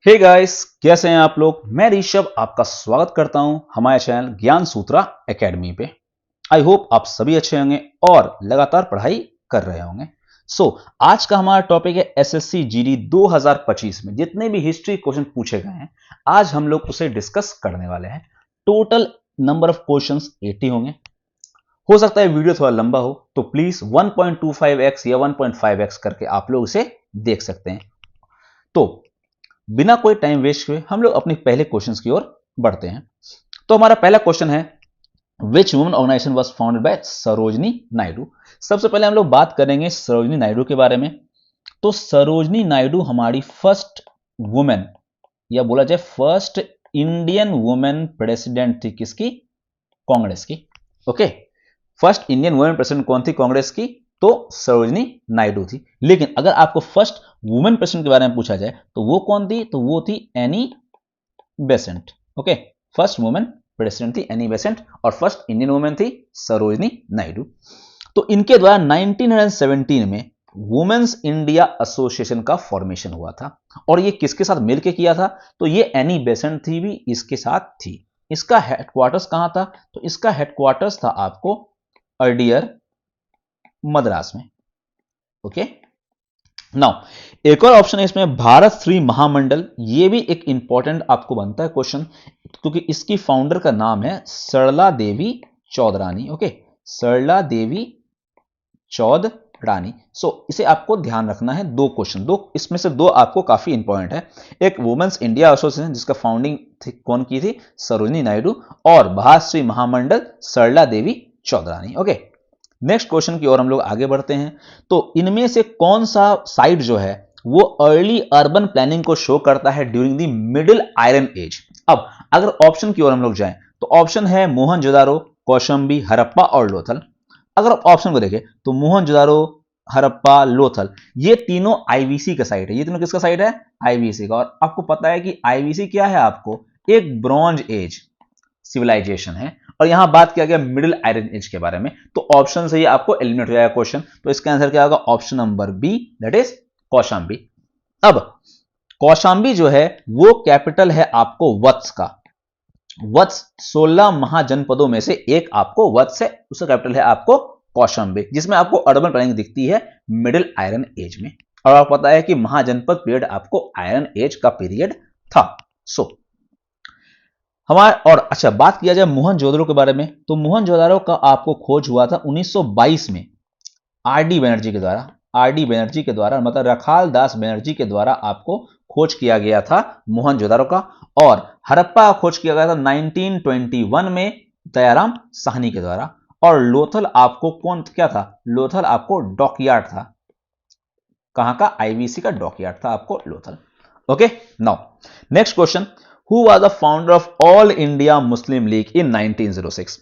Hey guys, कैसे हैं आप लोग। मैं ऋषभ आपका स्वागत करता हूं हमारे चैनल ज्ञान सूत्रा एकेडमी पे। आई होप आप सभी अच्छे होंगे और लगातार पढ़ाई कर रहे होंगे। आज का हमारा टॉपिक है एसएससी जीडी 2025 में जितने भी हिस्ट्री क्वेश्चन पूछे गए हैं, आज हम लोग उसे डिस्कस करने वाले हैं। टोटल नंबर ऑफ क्वेश्चंस 80 होंगे। हो सकता है वीडियो थोड़ा लंबा हो, तो प्लीज 1.25x या 1.5x करके आप लोग इसे देख सकते हैं। तो बिना कोई टाइम वेस्ट हुए हम लोग अपने पहले क्वेश्चन की ओर बढ़ते हैं। तो हमारा पहला क्वेश्चन है, which woman organisation was founded by Sarojini Naidu. सबसे पहले हम लोग बात करेंगे सरोजनी नायडू के बारे में। तो सरोजनी नायडू हमारी फर्स्ट वुमेन, या बोला जाए फर्स्ट इंडियन वुमेन प्रेसिडेंट थी। किसकी? कांग्रेस की। Okay, first Indian women president कौन थी कांग्रेस की? तो सरोजनी नायडू थी। लेकिन अगर आपको फर्स्ट वुमेन प्रेसिडेंट के बारे में पूछा जाए तो वो कौन थी? तो वो थी Annie Besant. Okay, first women president थी एनी बेसेंट और फर्स्ट इंडियन वुमेन थी सरोजनी नायडू। तो इनके द्वारा 1917 में वुमेन्स इंडिया एसोसिएशन का फॉर्मेशन हुआ था। और ये किसके साथ मिलकर किया था? तो ये एनी बेसेंट थी भी इसके साथ थी। इसका हेडक्वार्टर्स कहां था? तो इसका हेडक्वार्टर्स था आपको अर्डियर मद्रास में। ओके, नाउ एक और ऑप्शन है इसमें, भारत श्री महामंडल। ये भी एक इंपॉर्टेंट आपको बनता है क्वेश्चन, क्योंकि इसकी फाउंडर का नाम है सरला देवी चौधरानी। ओके, सरला देवी चौधरानी। इसे आपको ध्यान रखना है। दो क्वेश्चन, दो इसमें से दो आपको काफी इंपॉर्टेंट है। एक वुमेन्स इंडिया एसोसिएशन जिसका फाउंडिंग कौन की थी? सरोजनी नायडू। और भारत श्री महामंडल सरला देवी चौधरानी। ओके, नेक्स्ट क्वेश्चन की ओर हम लोग आगे बढ़ते हैं। तो इनमें से कौन सा साइट जो है वो अर्ली अर्बन प्लानिंग को शो करता है during the middle iron age? अब अगर ऑप्शन की ओर हम लोग जाएं तो ऑप्शन है मोहनजोदारो, कौशाम्बी, हड़प्पा और लोथल। अगर आप ऑप्शन को देखें तो मोहनजोदारो, हड़प्पा, लोथल, ये तीनों आईवीसी का साइट है। ये तीनों किसका साइट है? आईवीसी का। और आपको पता है कि आईवीसी क्या है? आपको एक ब्रॉन्ज एज सिविलाइजेशन है। और यहां बात किया गया मिडिल आयरन एज के बारे में। तो ऑप्शन से ही आपको एलिमिनेट हो जाएगा क्वेश्चन। तो इसका आंसर क्या होगा? Option number B, that is Kaushambi. अब कौशाम्बी जो है वो कैपिटल है आपको वत्स का। वत्स 16 महाजनपदों में से एक आपको वत्स है, उसका कैपिटल है आपको कौशाम्बी, जिसमें आपको अर्बन प्लानिंग दिखती है मिडिल आयरन एज में। और आपको पता है कि महाजनपद पीरियड आपको आयरन एज का पीरियड था। हमारे और अच्छा, बात किया जाए मोहनजोदड़ो के बारे में, तो मोहनजोदड़ो का आपको खोज हुआ था 1922 में आरडी बनर्जी के द्वारा। आरडी बनर्जी के द्वारा मतलब रखाल दास बनर्जी के द्वारा आपको खोज किया गया था मोहनजोदड़ो का। और हड़प्पा का खोज किया गया था 1921 में दयाराम साहनी के द्वारा। और लोथल आपको कौन क्या था? लोथल आपको डॉकयार्ड था। कहां का? आईवीसी का डॉकयार्ड था आपको Lothal. Okay, now next question, who was the founder of All India Muslim League in 1906?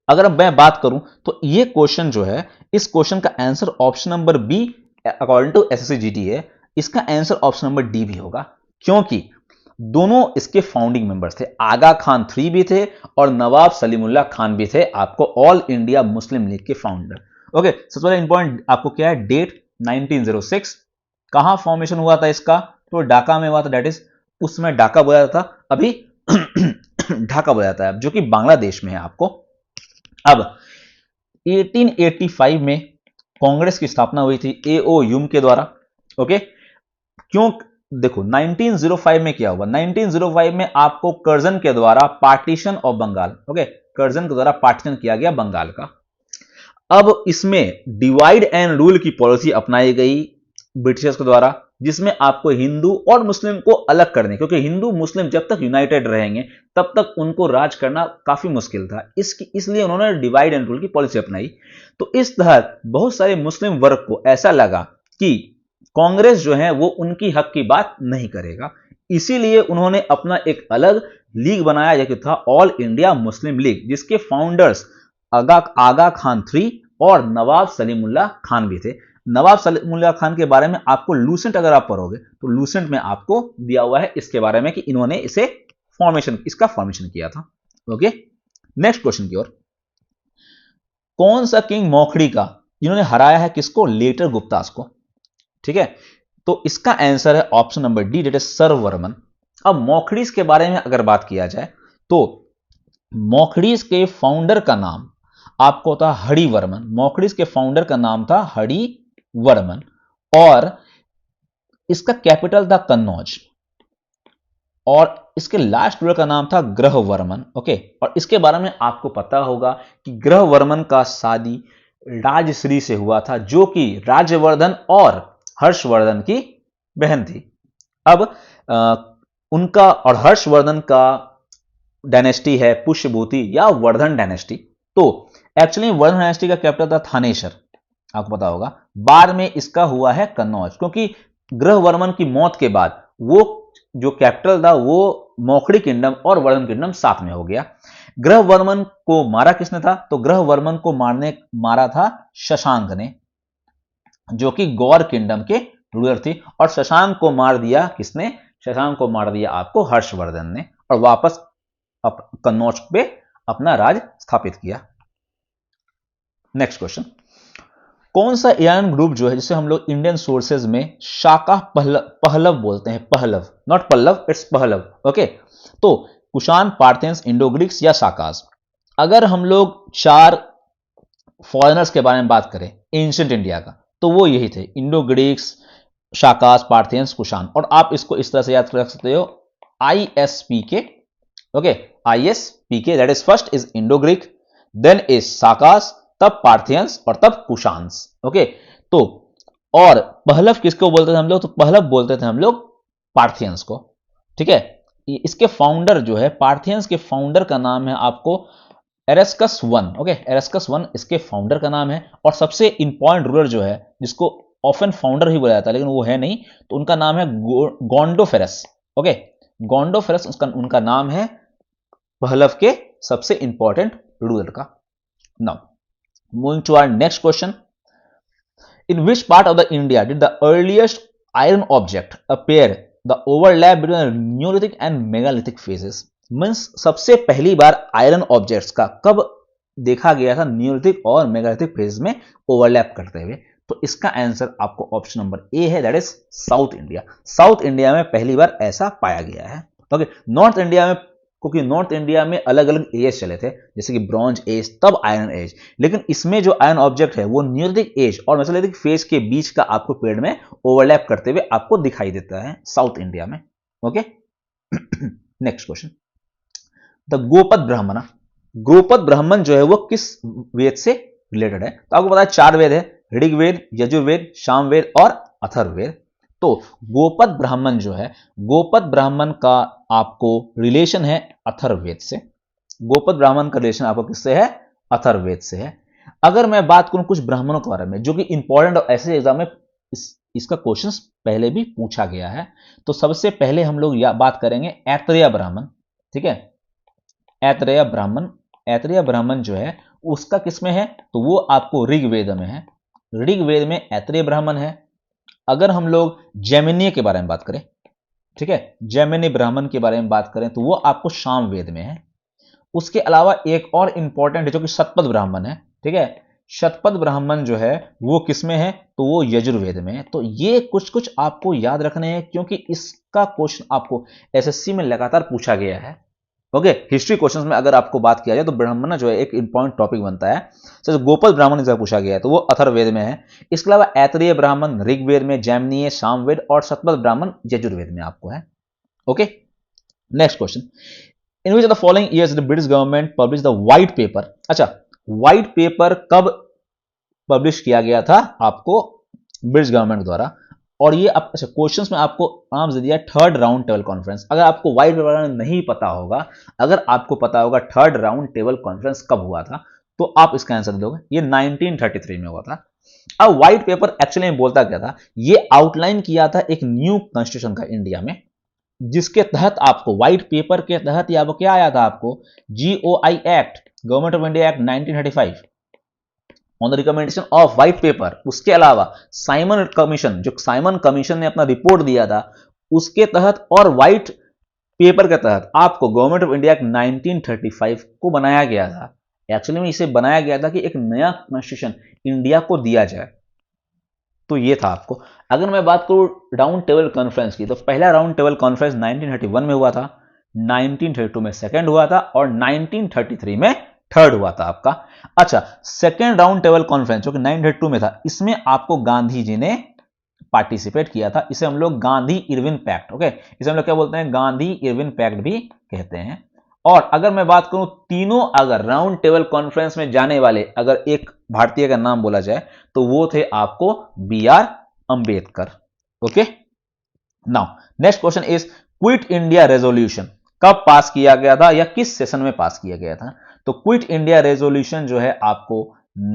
अगर मैं बात करूं तो ये क्वेश्चन जो है, इस क्वेश्चन का answer option number B according to SSC GD है। इसका आंसर ऑप्शन नंबर डी भी होगा, क्योंकि दोनों इसके फाउंडिंग मेंबर्स थे। आगा खान 3 भी थे और नवाब सलीमुल्लाह खान भी थे आपको ऑल इंडिया मुस्लिम लीग के फाउंडर। ओके, सबसे पहले इंपॉर्टेंट आपको क्या है? डेट 1906। कहां फॉर्मेशन हुआ था इसका? तो ढाका में हुआ था। दैट इज उसमें ढाका बोला जाता था, अभी ढाका बोला जाता है, जो कि बांग्लादेश में है आपको। अब 1885 में कांग्रेस की स्थापना हुई थी एओ यूम के द्वारा। ओके, क्यों? देखो 1905 में क्या हुआ? 1905 में आपको कर्जन के द्वारा partition of Bengal. Okay, Curzon के द्वारा पार्टीशन किया गया बंगाल का। अब इसमें डिवाइड एंड रूल की पॉलिसी अपनाई गई ब्रिटिशर्स के द्वारा, जिसमें आपको हिंदू और मुस्लिम को अलग करने, क्योंकि हिंदू मुस्लिम जब तक यूनाइटेड रहेंगे तब तक उनको राज करना काफी मुश्किल था। इसलिए उन्होंने डिवाइड एंड रूल की पॉलिसी अपनाई। तो इस तहत बहुत सारे मुस्लिम वर्ग को ऐसा लगा कि कांग्रेस जो है वो उनकी हक की बात नहीं करेगा। इसीलिए उन्होंने अपना एक अलग लीग बनाया, जो था ऑल इंडिया मुस्लिम लीग, जिसके फाउंडर्स आगा खान 3 और नवाब सलीमुल्लाह खान भी थे। नवाब सलीमुल्लाह खान के बारे में आपको लूसेंट अगर आप पढ़ोगे तो लूसेंट में आपको दिया हुआ है इसके बारे में कि इन्होंने इसका फॉर्मेशन किया था। ओके, नेक्स्ट क्वेश्चन की ओर, कौन सा किंग मौखड़ी का इन्होंने हराया है? किसको? लेटर गुप्तास को। ठीक है, तो इसका आंसर है option number D, that is Sarvavarman. अब मॉखड़ीज के बारे में अगर बात किया जाए तो मॉखड़ीज के फाउंडर का नाम आपको था हरिवर्मन। मॉखड़ीज के फाउंडर का नाम था हरिवर्मन और इसका कैपिटल था कन्नौज और इसके लास्ट रूलर का नाम था ग्रहवर्मन। ओके, और इसके बारे में आपको पता होगा कि ग्रहवर्मन का शादी राजश्री से हुआ था, जो कि राज्यवर्धन और हर्षवर्धन की बहन थी। अब उनका और हर्षवर्धन का डायनेस्टी है पुष्यभूति या वर्धन डायनेस्टी। तो एक्चुअली वर्धन डायनेस्टी का कैपिटल था थानेश्वर, आपको पता होगा। बाद में इसका हुआ है कन्नौज, क्योंकि ग्रहवर्मन की मौत के बाद वो जो कैपिटल था वो मौखड़ी किंगडम और वर्धन किंगडम साथ में हो गया। ग्रहवर्मन को मारा किसने था? तो ग्रहवर्मन को मारा था शशांक ने, जो कि गौर किंगडम के रूलर थे। और शशांक को मार दिया किसने? शशांक को मार दिया आपको हर्षवर्धन ने, और वापस कन्नौज पे अपना राज स्थापित किया। नेक्स्ट क्वेश्चन, कौन सा ईरान ग्रुप जो है जिसे हम लोग इंडियन सोर्सेज में शाका पहलव बोलते हैं? Pahlava, not Pallava, it's Pahlava. Okay, तो कुषाण, पार्थियंस, इंडो ग्रीक्स या शाकास। अगर हम लोग 4 फॉरेनर्स के बारे में बात करें एंशिएंट इंडिया का, तो वो यही थे, Indo Greeks, Shakas, Parthians, Kushan. और आप इसको इस तरह से याद रख सकते हो, ISPK। Okay, ISPK, that is first is Indo Greek, then is Shakas, तब पार्थियंस और तब कुषाण्स। ओके, तो और पहलव किसको बोलते थे हम लोग? तो पहलव बोलते थे हम लोग पार्थियंस को। ठीक है, इसके फाउंडर जो है, पार्थियंस के फाउंडर का नाम है आपको एरेस्कस वन। ओके, एरेस्कस वन इसके फाउंडर का नाम है। और सबसे इंपॉर्टेंट रूलर जो है, जिसको ऑफन फाउंडर ही बोला जाता है लेकिन वो है नहीं, तो उनका नाम है गोंडोफेरस। ओके, गोंडोफेरस उनका नाम है, पहलव के सबसे इंपॉर्टेंट रूलर का। Now moving to our next question, in which part of the India did the earliest iron object appear? The overlap between the Neolithic and megalithic phases means सबसे पहली बार आयरन ऑब्जेक्ट्स का कब देखा गया था? Neolithic और megalithic phase में overlap करते हुए। तो इसका आंसर आपको ऑप्शन नंबर ए है, that is south India. South India में पहली बार ऐसा पाया गया है। ओके, नॉर्थ इंडिया में, क्योंकि नॉर्थ इंडिया में अलग अलग एज चले थे, जैसे कि ब्रॉन्ज एज, तब आयरन एज, लेकिन इसमें जो आयरन ऑब्जेक्ट है वो न्यूलिथिक एज और मेसोलिथिक फेज के बीच का आपको पेड़ में ओवरलैप करते हुए आपको दिखाई देता है साउथ इंडिया में। Okay, next question, the Gopad ब्राह्मण। गोपद ब्राह्मण जो है वो किस वेद से रिलेटेड है? तो आपको पता है 4 वेद है, ऋग्वेद, यजुर्वेद, सामवेद और अथर्ववेद। तो गोपद ब्राह्मण जो है, गोपद ब्राह्मण का आपको रिलेशन है अथर्ववेद से। गोपद ब्राह्मण का रिलेशन आपको किससे है? अथर्ववेद से है। अगर मैं बात करूं कुछ ब्राह्मणों के बारे में जो कि इंपॉर्टेंट और ऐसे एग्जाम में इसका क्वेश्चन पहले भी पूछा गया है, तो सबसे पहले हम लोग बात करेंगे ऐतरेय ब्राह्मण। ठीक है, ऐतरेय ब्राह्मण। ऐतरेय ब्राह्मण जो है उसका किसमें है? तो वो आपको ऋग्वेद में है। ऋग्वेद में ऐतरेय ब्राह्मण है। अगर हम लोग जैमिनीय के बारे में बात करें, ठीक है, जैमिनी ब्राह्मण के बारे में बात करें, तो वो आपको सामवेद में है। उसके अलावा एक और इंपॉर्टेंट है जो कि शतपथ ब्राह्मण है। ठीक है, शतपथ ब्राह्मण जो है वो किसमें है? तो वो यजुर्वेद में है। तो ये कुछ कुछ आपको याद रखने हैं, क्योंकि इसका क्वेश्चन आपको एसएससी में लगातार पूछा गया है। ओके, हिस्ट्री क्वेश्चंस में अगर आपको बात किया जाए तो ब्राह्मण जो है एक इंपॉर्टेंट टॉपिक बनता है। जैसे गोपाल ब्राह्मण जब पूछा गया है तो वो अथर्ववेद में है। इसके अलावा ऐतरेय ब्राह्मण ऋग्वेद में, जैमिनीय सामवेद और शतपथ ब्राह्मण यजुर्वेद में आपको है। Okay, next question, in which of the following years the British government publish the white paper? अच्छा, व्हाइट पेपर कब पब्लिश किया गया था आपको ब्रिटिश गवर्नमेंट द्वारा? और ये अच्छा, क्वेश्चंस में आपको आराम से दिया 3rd राउंड टेबल कॉन्फ्रेंस। अगर आपको व्हाइट पेपर नहीं पता होगा, अगर आपको पता होगा 3rd राउंड टेबल कॉन्फ्रेंस कब हुआ था, तो आप इसका आंसर दोगे। ये 1933 में हुआ था। अब व्हाइट पेपर एक्चुअली में बोलता क्या था? ये आउटलाइन किया था एक न्यू कॉन्स्टिट्यूशन का इंडिया में, जिसके तहत आपको व्हाइट पेपर के तहत या क्या आया था आपको? GOI act, government of India act 1935 on the recommendation of white paper. उसके अलावा साइमन कमीशन, जो साइमन कमीशन ने अपना रिपोर्ट दिया था, उसके तहत और व्हाइट पेपर के तहत आपको गवर्नमेंट ऑफ इंडिया एक्ट 1935 को बनाया गया था। एक्चुअली में इसे बनाया गया था कि एक नया कॉन्स्टिट्यूशन इंडिया को दिया जाए। तो ये था आपको। अगर मैं बात करूं राउंड टेबल कॉन्फ्रेंस की, तो पहला राउंड टेबल कॉन्फ्रेंस 1931 में हुआ था, 1932 में सेकंड हुआ था और 1933 में थर्ड हुआ था आपका। अच्छा, सेकंड राउंड टेबल कॉन्फ्रेंस जो कि 1932 में था, इसमें आपको गांधी जी ने पार्टिसिपेट किया था। इसे हम लोग गांधी इरविन पैक्ट, ओके, इसे हम लोग क्या बोलते हैं, गांधी इरविन पैक्ट भी कहते हैं। और अगर मैं बात करूं तीनों अगर राउंड टेबल कॉन्फ्रेंस में जाने वाले अगर एक भारतीय का नाम बोला जाए तो वो थे आपको B R Ambedkar. Okay, now next question is quit India resolution कब पास किया गया था या किस सेशन में पास किया गया था? तो क्विट इंडिया रेजोल्यूशन जो है आपको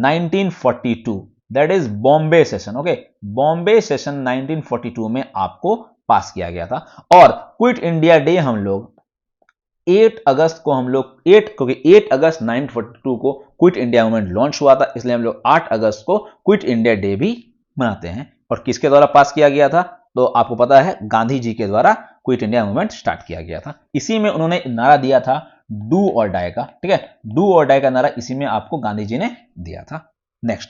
1942, that is Bombay session, okay, Bombay session 1942 में आपको पास किया गया था। और क्विट इंडिया डे हम लोग 8 अगस्त को हम लोग 8 क्योंकि 8 अगस्त 1942 को क्विट इंडिया मूवमेंट लॉन्च हुआ था, इसलिए हम लोग 8 अगस्त को क्विट इंडिया डे भी मनाते हैं। और किसके द्वारा पास किया गया था? तो आपको पता है गांधी जी के द्वारा क्विट इंडिया मूवमेंट स्टार्ट किया गया था। इसी में उन्होंने नारा दिया था डू और डाई का, ठीक है, डू और डाई का नारा इसी में आपको गांधी जी ने दिया था। नेक्स्ट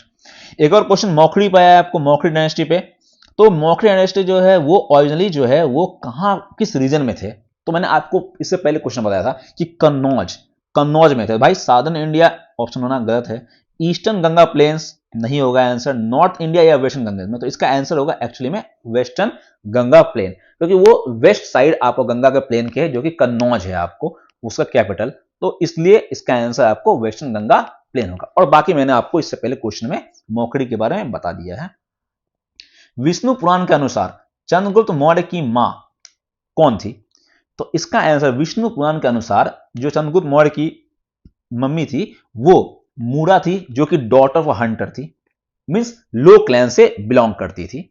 एक और क्वेश्चन मौखरी पे आया आपको, मौखरी डायनेस्टी पे। तो मौखरी डायनेस्टी जो है वो ओरिजिनली जो है वो कहां किस रीजन में थे? तो मैंने आपको इससे पहले क्वेश्चन बताया था कि कन्नौज, कन्नौज में थे भाई। साउदर्न इंडिया ऑप्शन होना गलत है, ईस्टर्न गंगा प्लेन्स नहीं होगा आंसर, नॉर्थ इंडिया या वेस्टर्न गंगा में, तो इसका आंसर होगा एक्चुअली में वेस्टर्न गंगा प्लेन, क्योंकि वो वेस्ट साइड आपको गंगा के प्लेन के है जो कि कन्नौज है आपको उसका कैपिटल, तो इसलिए इसका आंसर आपको वेस्टर्न गंगा प्लेन होगा। और बाकी मैंने आपको इससे पहले क्वेश्चन में मौखड़ी के बारे में बता दिया है। विष्णु पुराण के अनुसार चंद्रगुप्त मौर्य की मां कौन थी? तो इसका आंसर विष्णु पुराण के अनुसार जो चंद्रगुप्त मौर्य की मम्मी थी वो मूरा थी, जो कि डॉटर ऑफ हंटर थी, मींस लो क्लैन से बिलोंग करती थी।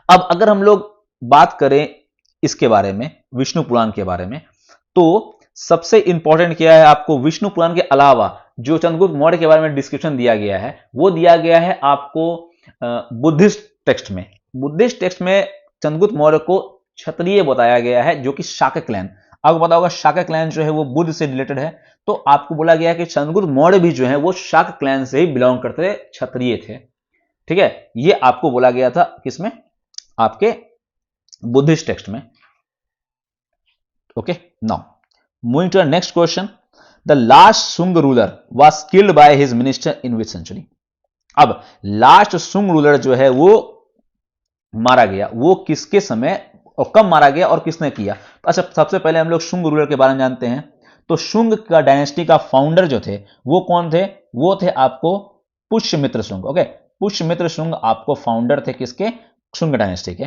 अब अगर हम लोग बात करें इसके बारे में, विष्णु पुराण के बारे में, तो सबसे इंपॉर्टेंट क्या है आपको विष्णु पुराण के अलावा जो चंद्रगुप्त मौर्य के बारे में डिस्क्रिप्शन दिया गया है वो दिया गया है आपको बुद्धिस्ट टेक्स्ट में। बुद्धिस्ट टेक्स्ट में चंद्रगुप्त मौर्य को क्षत्रिय बताया गया है जो कि शाक्य क्लैन, आपको पता होगा शाक्य क्लैन जो है वो बुद्ध से रिलेटेड है, तो आपको बोला गया है कि चंद्रगुप्त मौर्य भी जो है वो शाक्य क्लैन से ही बिलोंग करते थे, क्षत्रिय थे, ठीक है, ये आपको बोला गया था किसमें, आपके बुद्धिस्ट टेक्स्ट में। Okay, now moving to next question, the last Sunga ruler was killed by his minister in which century? अब लास्ट सुंग रूलर जो है वो मारा गया, वो किसके समय और कब मारा गया और किसने किया? अच्छा, सबसे पहले हम लोग शुंग रूलर के बारे में जानते हैं। तो शुंग का डायनेस्टी का फाउंडर जो थे वो कौन थे? वो थे आपको पुष्यमित्र शुंग, ओके, पुष्यमित्र शुंग आपको फाउंडर थे किसके? शुंग डायनेस्टी के।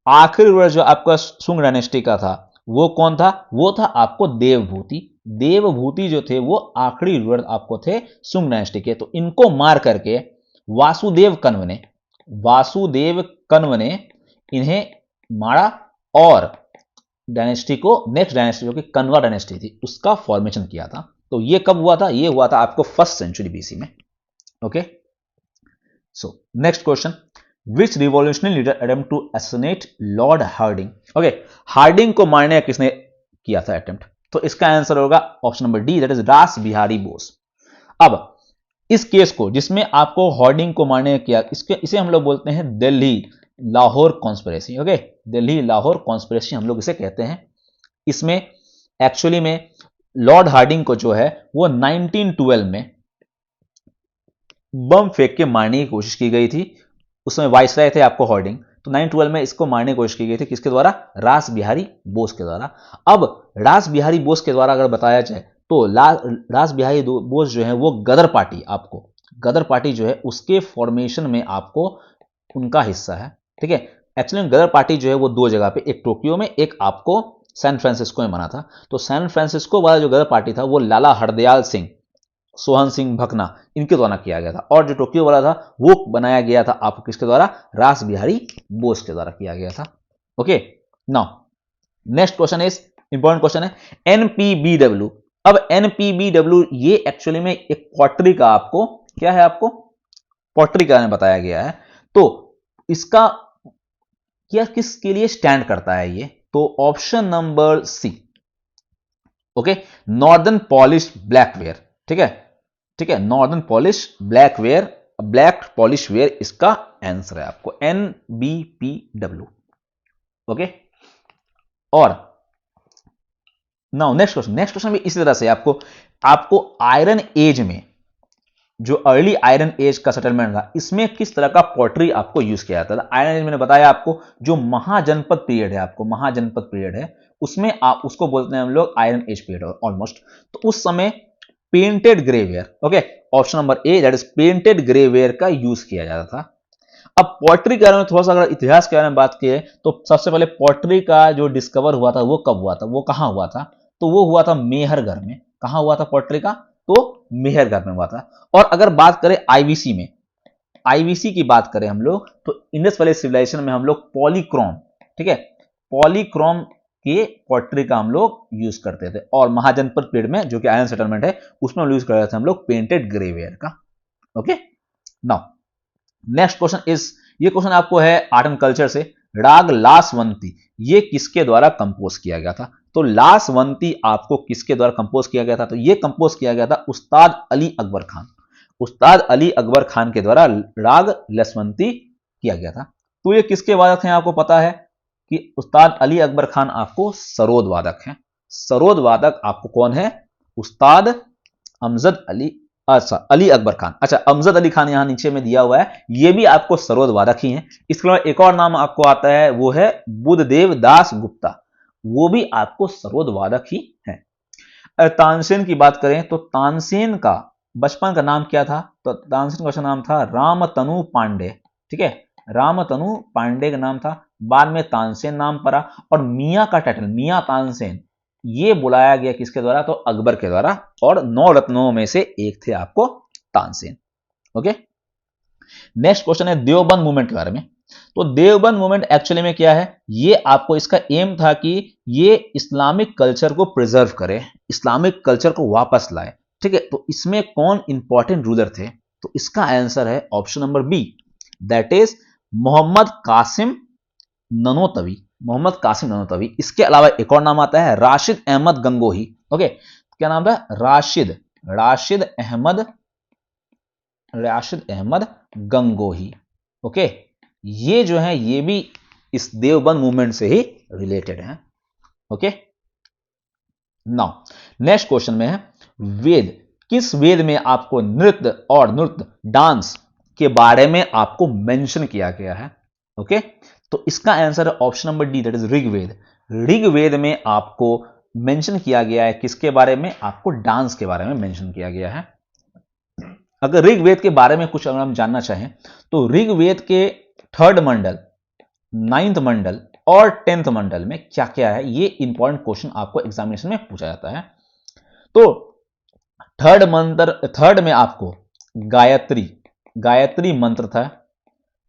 आखिरी रूलर जो आपका शुंग डायनेस्टी का था वो कौन था? वो था आपको देवभूति। देवभूति जो थे वो आखिरी रूलर आपको थे शुंग डायनेस्टी के। तो इनको मार करके वासुदेव कन्व ने, वासुदेव कन्व ने इन्हें मारा और डायनेस्टी को, नेक्स्ट डायनेस्टी जो कि कन्वा डायनेस्टी थी उसका फॉर्मेशन किया था। तो ये कब हुआ था? ये हुआ था आपको फर्स्ट सेंचुरी बीसी में। Okay, so next question, which revolutionary leader attempt to assassinate Lord Hardinge? Okay, Hardinge को मारने का किसने किया था अटेम्प्ट? तो इसका आंसर होगा option number D, that is रास बिहारी बोस। अब इस केस को जिसमें आपको हार्डिंग को मारने का किया, इसे हम लोग बोलते हैं Delhi Lahore conspiracy, okay, Delhi Lahore conspiracy हम लोग इसे कहते हैं। इसमें एक्चुअली में लॉर्ड हार्डिंग को जो है वो 1912 में बम फेंक के मारने की कोशिश की गई थी। उसमें वाइसराय थे आपको हार्डिंग, तो 1912 में इसको मारने की कोशिश की गई थी किसके द्वारा? रास बिहारी बोस के द्वारा। अब रास बिहारी बोस के द्वारा अगर बताया जाए तो रास बिहारी बोस जो है वो गदर पार्टी, आपको गदर पार्टी जो है उसके फॉर्मेशन में आपको उनका हिस्सा है, ठीक है। एक्चुअली गदर पार्टी जो है वो दो जगह पे, एक टोक्यो में, एक आपको सैन फ्रांसिस्को में बना था। तो सैन फ्रांसिस्को वाला जो गदर पार्टी था वो लाला हरदयाल सिंह, सोहन सिंह भकना, इनके द्वारा किया गया था। और जो टोक्यो वाला था वो बनाया गया था आपको किसके द्वारा? रास बिहारी बोस के द्वारा किया गया था। Okay, now next question is important question है, एनपीबीडब्ल्यू। अब एनपीबीडब्ल्यू ये एक्चुअली में एक पॉटरी का आपको क्या है, आपको पॉटरी का बताया गया है। तो इसका क्या किसके लिए स्टैंड करता है ये? तो option number C, okay, northern polish blackware, ठीक है, ठीक है, northern polish blackware black polish ware इसका आंसर है आपको, NBPW। ओके, और नाउ नेक्स्ट क्वेश्चन भी इसी तरह से आपको आयरन एज में, जो अर्ली आयरन एज का सेटलमेंट था, इसमें किस तरह का पॉटरी आपको यूज किया जाता था। आयरन एज मैंने बताया आपको, जो महाजनपद पीरियड है, आपको महाजनपद पीरियड है, उसमें आप उसको बोलते हैं हम लोग आयरन एज पीरियड ऑलमोस्ट। तो उस समय painted grey ware, okay, option number A that is painted grey ware का यूज किया जाता था। अब पॉटरी के बारे में थोड़ा सा अगर इतिहास के बारे में बात की तो सबसे पहले पॉटरी का जो डिस्कवर हुआ था वो कब हुआ था, वो कहां हुआ था, तो वो हुआ था मेहरगढ़ में। कहां हुआ था पॉटरी का, तो मेहरगढ़ में हुआ था। और अगर बात करें आईवीसी में, आईवीसी की बात करें हम लोग, तो इंडस वैली सिविलाइजेशन में हम लोग पॉलीक्रोम, ठीक है, पॉलीक्रोम के पॉटरी का हम लोग यूज करते थे। और महाजनपद पीरियड में, जो कि आयरन सेटलमेंट है, उसमें यूज करते थे हम लोग पेंटेड ग्रेवेयर का। Okay, now next question is, ये क्वेश्चन आपको है आर्ट एंड कल्चर से। राग लासवंती ये किसके द्वारा कंपोज किया गया था, तो लासवंती आपको किसके द्वारा कंपोज किया गया था, तो ये कंपोज किया गया था उस्ताद अली अकबर खान, उस्ताद अली अकबर खान के द्वारा राग लासवंती किया गया था। तो ये किसके वादक हैं, आपको पता है कि उस्ताद अली अकबर खान आपको सरोद वादक हैं। सरोद वादक आपको कौन है, उस्ताद अमजद अली, अच्छा अली अकबर खान, अच्छा अमजद अली खान यहां नीचे में दिया हुआ है, ये भी आपको सरोद वादक ही है। इसके अलावा एक और नाम आपको आता है, वो है बुद्धदेव दास गुप्ता, वो भी आपको सरोद वादक ही है। तानसेन की बात करें तो तानसेन का बचपन का नाम क्या था, तो तानसेन का नाम था रामतनु पांडे, ठीक है, रामतनु पांडे का नाम था, बाद में तानसेन नाम पड़ा। और मियां का टाइटल मियां तानसेन ये बुलाया गया किसके द्वारा, तो अकबर के द्वारा, और 9 रत्नों में से एक थे आपको तानसेन। ओके, नेक्स्ट क्वेश्चन है देवबंद मूवमेंट के बारे में। तो देवबंद मूवमेंट एक्चुअली में क्या है, ये आपको इसका एम था कि ये इस्लामिक कल्चर को प्रिजर्व करे, इस्लामिक कल्चर को वापस लाए, ठीक है। तो इसमें कौन इंपॉर्टेंट रूलर थे, तो इसका आंसर है option number B, that is Mohammad Qasim Nanotvi, Mohammad Qasim Nanotvi. इसके अलावा एक और नाम आता है राशिद अहमद गंगोही। ओके, क्या नाम था, राशिद अहमद गंगोही। ओके, ये जो है ये भी इस देवबंद मूवमेंट से ही रिलेटेड है। ओके, नाउ नेक्स्ट क्वेश्चन में है वेद, किस वेद में आपको नृत्य डांस के बारे में आपको मेंशन किया गया है। ओके, तो इसका आंसर है option number D, that is Rigveda. Rigveda में आपको मेंशन किया गया है किसके बारे में, आपको डांस के बारे में मेंशन किया गया है। अगर ऋग्वेद के बारे में कुछ अगर हम जानना चाहें तो ऋग्वेद के 3rd मंडल, 9th मंडल और 10th मंडल में क्या क्या है, ये इंपॉर्टेंट क्वेश्चन आपको एग्जामिनेशन में पूछा जाता है। तो 3rd में आपको गायत्री मंत्र था,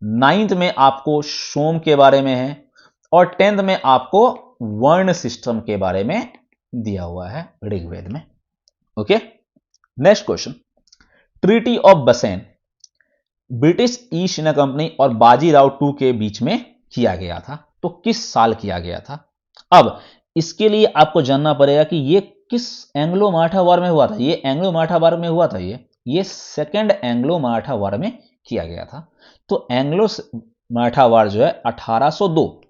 9th में आपको सोम के बारे में है, और 10th में आपको वर्ण सिस्टम के बारे में दिया हुआ है ऋग्वेद में। Okay, next question, treaty of बसेन ब्रिटिश ईस्ट इंडिया कंपनी और बाजीराव टू के बीच में किया गया था, तो किस साल किया गया था। अब इसके लिए आपको जानना पड़ेगा कि ये किस एंग्लो मराठा वॉर में हुआ था। ये एंग्लो मराठा वॉर में हुआ था, ये 2nd एंग्लो मराठा वॉर में किया गया था। तो एंग्लो मराठा वॉर जो है 1802,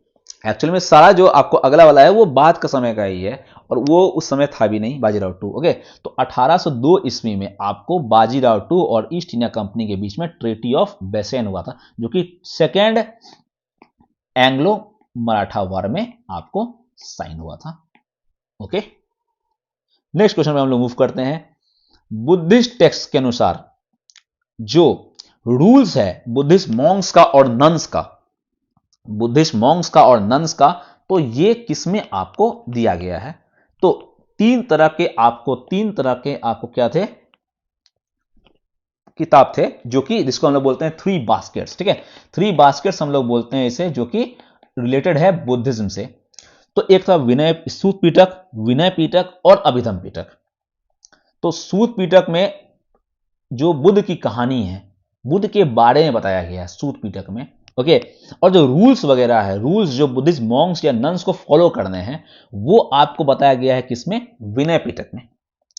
एक्चुअली में सारा जो आपको अगला वाला है वो बाद का समय का ही है, और वो उस समय था भी नहीं बाजीराव टू। ओके, तो 1802 ईस्वी में आपको बाजीराव टू और ईस्ट इंडिया कंपनी के बीच में ट्रीटी ऑफ बेसेन हुआ था, जो कि 2nd एंग्लो मराठा वॉर में आपको साइन हुआ था। ओके, नेक्स्ट क्वेश्चन में हम लोग मूव करते हैं। बुद्धिस्ट टेक्स्ट के अनुसार जो रूल्स है बुद्धिस्ट मॉन्क्स का और नन्स का, तो ये किसमें आपको दिया गया है। तो तीन तरह के आपको क्या थे, किताब थे, जो कि जिसको हम लोग बोलते हैं 3 बास्केट्स, ठीक है, 3 बास्केट्स हम लोग बोलते हैं इसे, जो कि रिलेटेड है बुद्धिज्म से। तो एक था सूत पिटक और अभिधम पिटक। तो सूत पिटक में जो बुद्ध की कहानी है, बुद्ध के बारे में बताया गया है सूत पिटक में। ओके, और जो रूल्स वगैरह है, रूल्स जो बुद्धिस्ट मॉन्क्स या नन्स को फॉलो करने हैं, वो आपको बताया गया है किसमें, विनय पिटक में।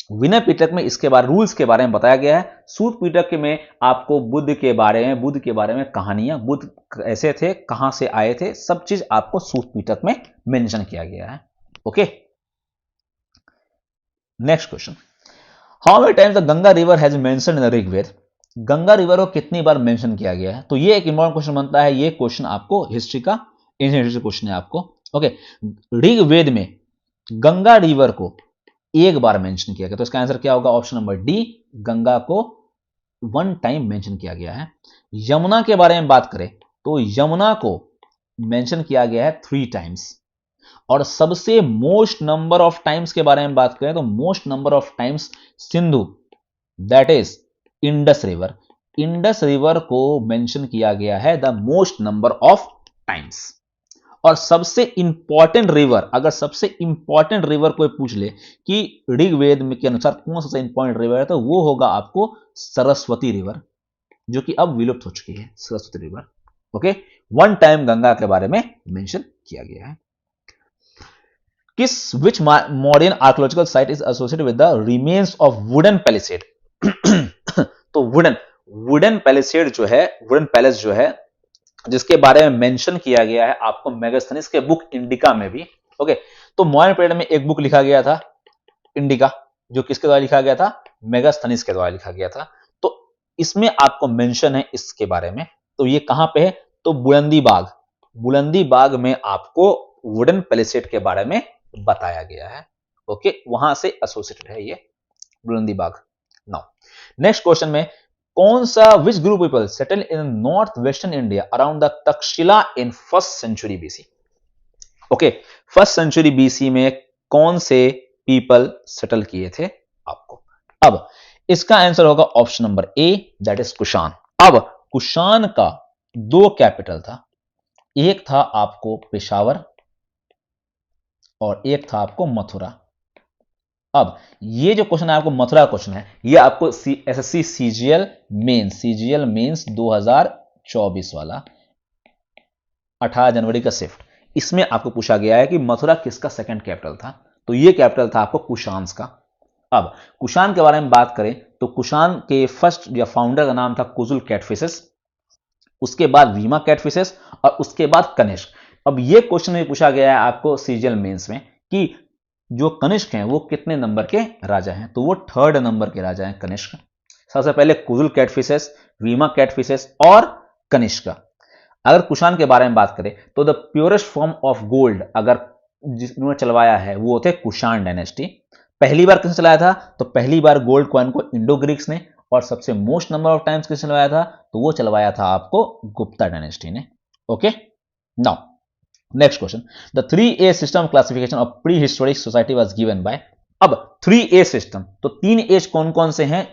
विनय पिटक में इसके बारे रूल्स के बारे में बताया गया है। सूत पिटक में आपको बुद्ध के बारे में कहानियां, बुद्ध कैसे थे, कहां से आए थे, सब चीज आपको सूत पिटक में मेंशन किया गया है। Okay, next question, how many times the Ganga river has mentioned in the Rigveda? Ganga river को कितनी बार मेंशन किया गया है? तो ये एक इंपॉर्टेंट क्वेश्चन बनता है। ये क्वेश्चन आपको हिस्ट्री का, एंशिएंट हिस्ट्री क्वेश्चन है आपको। ओके, ऋग्वेद में गंगा रिवर को एक बार मेंशन किया गया, तो इसका आंसर क्या होगा? ऑप्शन नंबर डी, गंगा को 1 टाइम मेंशन किया गया है। यमुना के बारे में बात करें तो यमुना को मेंशन किया गया है 3 टाइम्स। और सबसे मोस्ट नंबर ऑफ टाइम्स के बारे में बात करें तो most number of times Sindhu, that is Indus river, Indus river को मेंशन किया गया है the most number of times. और सबसे इंपॉर्टेंट रिवर, अगर सबसे इंपॉर्टेंट रिवर कोई पूछ ले कि ऋग्वेद में के अनुसार कौन सा इंपॉर्टेंट रिवर है, तो वो होगा आपको सरस्वती रिवर, जो कि अब विलुप्त हो चुकी है, Saraswati river. Okay, 1 time Ganga के बारे में मेंशन किया गया है। Which modern archaeological site is associated with the remains of wooden palisade? तो वुडन पैलिसेड जो है, वुडन पैलेस जो है, जिसके बारे में मेंशन किया गया है आपको मेगास्थनीज के बुक इंडिका में भी। ओके, तो मॉडर्न पीरियड में एक बुक लिखा गया था इंडिका, जो किसके द्वारा लिखा गया था? मेगास्थनीज के द्वारा लिखा गया था। तो इसमें आपको मेंशन है इसके बारे में। तो ये कहां पे है? तो बुलंदी बाग में आपको वुडन पैलिसेड के बारे में बताया गया है। ओके, वहां से एसोसिएटेड है ये बुलंदी बाग। नाउ नेक्स्ट क्वेश्चन में, कौन सा which group people settle in north western India around the Takshashila in 1st century BC? Okay, 1st century BC में कौन से पीपल सेटल किए थे आपको? अब इसका आंसर होगा option number A, that is Kushan. अब कुषाण का 2 कैपिटल था, एक था आपको पेशावर और एक था आपको मथुरा। अब ये जो क्वेश्चन है आपको मथुरा क्वेश्चन है, ये आपको एसएससी सीजीएल मेंस 2024 वाला 18 जनवरी का शिफ्ट, इसमें आपको पूछा गया है कि मथुरा किसका 2nd कैपिटल था? तो ये कैपिटल था आपको कुषाण का। अब कुषाण के बारे में बात करें तो कुषाण के फर्स्ट या फाउंडर का नाम था कुजुल कैटफिसेस, उसके बाद वीमा कैटफिसेस और उसके बाद कनिष्क। अब ये क्वेश्चन में पूछा गया है आपको सीजीएल मेंस में कि जो कनिष्क हैं वो कितने नंबर के राजा हैं? तो वो 3rd नंबर के राजा हैं कनिष्क। सबसे पहले कुजुल कैटफिसेस, वीमा कैटफिसेस और कनिष्क। अगर कुषाण के बारे में बात करें तो the purest form of gold अगर जिन्होंने चलवाया है वो थे कुषाण डायनेस्टी। पहली बार किसने चलाया था? तो पहली बार गोल्ड कॉइन को इंडो ग्रीक्स ने, और सबसे मोस्ट नंबर ऑफ टाइम्स किसने चलवाया था? तो वो चलवाया था आपको गुप्ता डायनेस्टी ने। Okay, now next question, the 3A system classification of pre historic society was given by. अब 3A सिस्टम, तो 3 एज कौन कौन से हैं,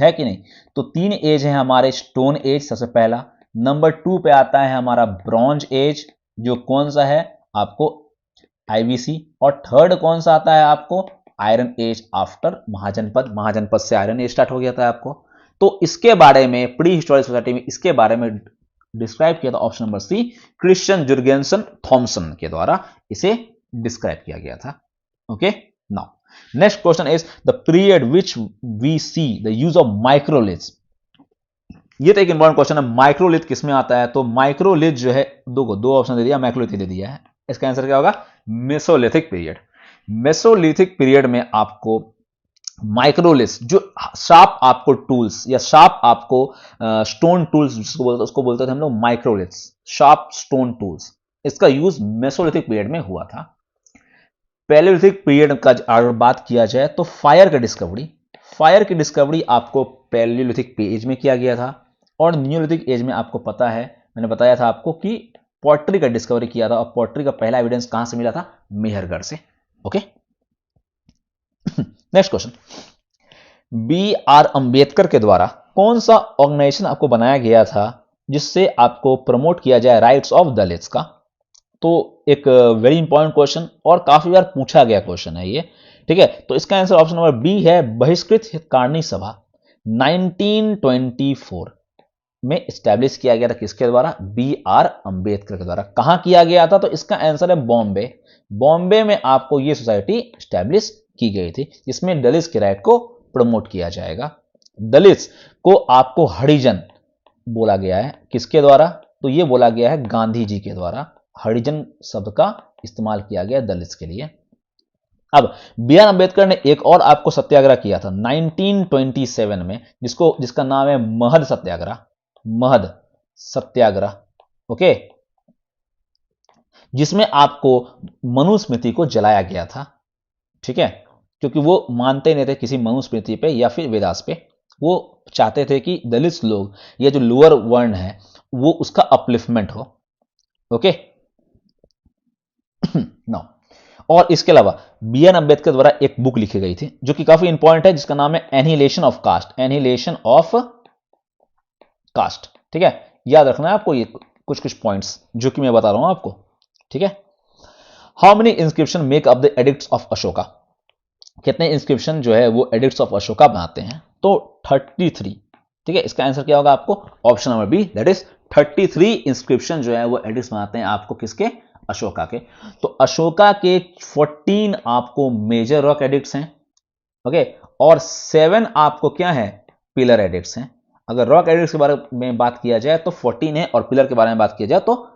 है कि नहीं? तो 3 एज है हमारे स्टोन एज सबसे पहला, नंबर 2 पे आता है हमारा ब्रॉन्ज एज, जो कौन सा है आपको IBC, और 3rd कौन सा आता है आपको आयरन एज आफ्टर महाजनपद से आयरन एज स्टार्ट हो गया था आपको। तो इसके बारे में प्री हिस्टोरिक सोसाइटी में इसके बारे में डिस्क्राइब किया था option number C, Christian Jurgensen Thomsen के द्वारा इसे डिस्क्राइब किया गया था। Okay, now next question is the period which we see the use of microliths. ये तो एक इंपॉर्टेंट क्वेश्चन है, माइक्रोलिथ किसमें आता है? तो माइक्रोलिथ जो है, दो ऑप्शन दे दिया, माइक्रोलिथ दे दिया है, इसका आंसर क्या होगा? Mesolithic period. मेसोलिथिक पीरियड में आपको माइक्रोलिथ्स, जो शार्प आपको टूल्स या शार्प आपको स्टोन टूल्स जिसको बोलते उसको बोलते थे हम लोग माइक्रोलिथ्स, शार्प स्टोन टूल्स, इसका यूज मेसोलिथिक पीरियड में हुआ था। पैलियोलिथिक पीरियड का अगर बात किया जाए तो फायर की डिस्कवरी आपको पैलियोलिथिक एज में किया गया था, और नियोलिथिक एज में आपको पता है, मैंने बताया था आपको कि पॉटरी का डिस्कवरी किया था, और पॉटरी का पहला एविडेंस कहां से मिला था? मेहरगढ़ से। Okay, next question, BR Ambedkar के द्वारा कौन सा ऑर्गेनाइजेशन आपको बनाया गया था जिससे आपको प्रमोट किया जाए राइट्स ऑफ दलित्स का? तो एक वेरी इंपॉर्टेंट क्वेश्चन और काफी बार पूछा गया क्वेश्चन है ये, ठीक है। तो इसका आंसर ऑप्शन नंबर बी है, बहिष्कृत हितकारिणी सभा 1924 में स्टैब्लिश किया गया था। किसके द्वारा? BR अंबेडकर के द्वारा। कहां किया गया था? तो इसका आंसर है बॉम्बे में आपको ये सोसाइटी स्टैब्लिश की गई थी, जिसमें दलित्स के राइट को प्रमोट किया जाएगा। दलित्स को आपको हरिजन बोला गया है, किसके द्वारा? तो ये बोला गया है गांधी जी के द्वारा, हरिजन शब्द का इस्तेमाल किया गया दलित्स के लिए। अब बी आर अम्बेडकर ने एक और आपको सत्याग्रह किया था 1927 में, जिसका नाम है महद सत्याग्रह, महद सत्याग्रह, ओके, जिसमें आपको मनुस्मृति को जलाया गया था, ठीक है, क्योंकि वो मानते नहीं थे किसी मनुस्मृति पे या फिर वेदास पे। वो चाहते थे कि दलित लोग या जो लोअर वर्ण है वो उसका अपलिफ्टमेंट हो, ओके नो। और इसके अलावा बी आर अम्बेडकर द्वारा एक बुक लिखी गई थी जो कि काफी इंपॉर्टेंट है, जिसका नाम है annihilation of caste, annihilation of caste, ठीक है, याद रखना है आपको ये कुछ कुछ पॉइंट्स जो कि मैं बता रहा हूं आपको, ठीक है। How many inscription make up the addicts of Ashoka, कितने इंस्क्रिप्शन जो है वो एडिक्ट्स ऑफ अशोका बनाते हैं? तो 33, ठीक है। इसका आंसर क्या होगा आपको? Option number B, that is 33 inscription जो है वो एडिक्ट्स बनाते हैं आपको, किसके? अशोका के। तो अशोका के 14 आपको मेजर रॉक एडिक्ट्स हैं, ओके, और 7 आपको क्या है? पिलर एडिक्ट्स हैं। अगर रॉक एडिक्ट्स के बारे में बात किया जाए तो 14 है, और पिलर के बारे में बात किया जाए तो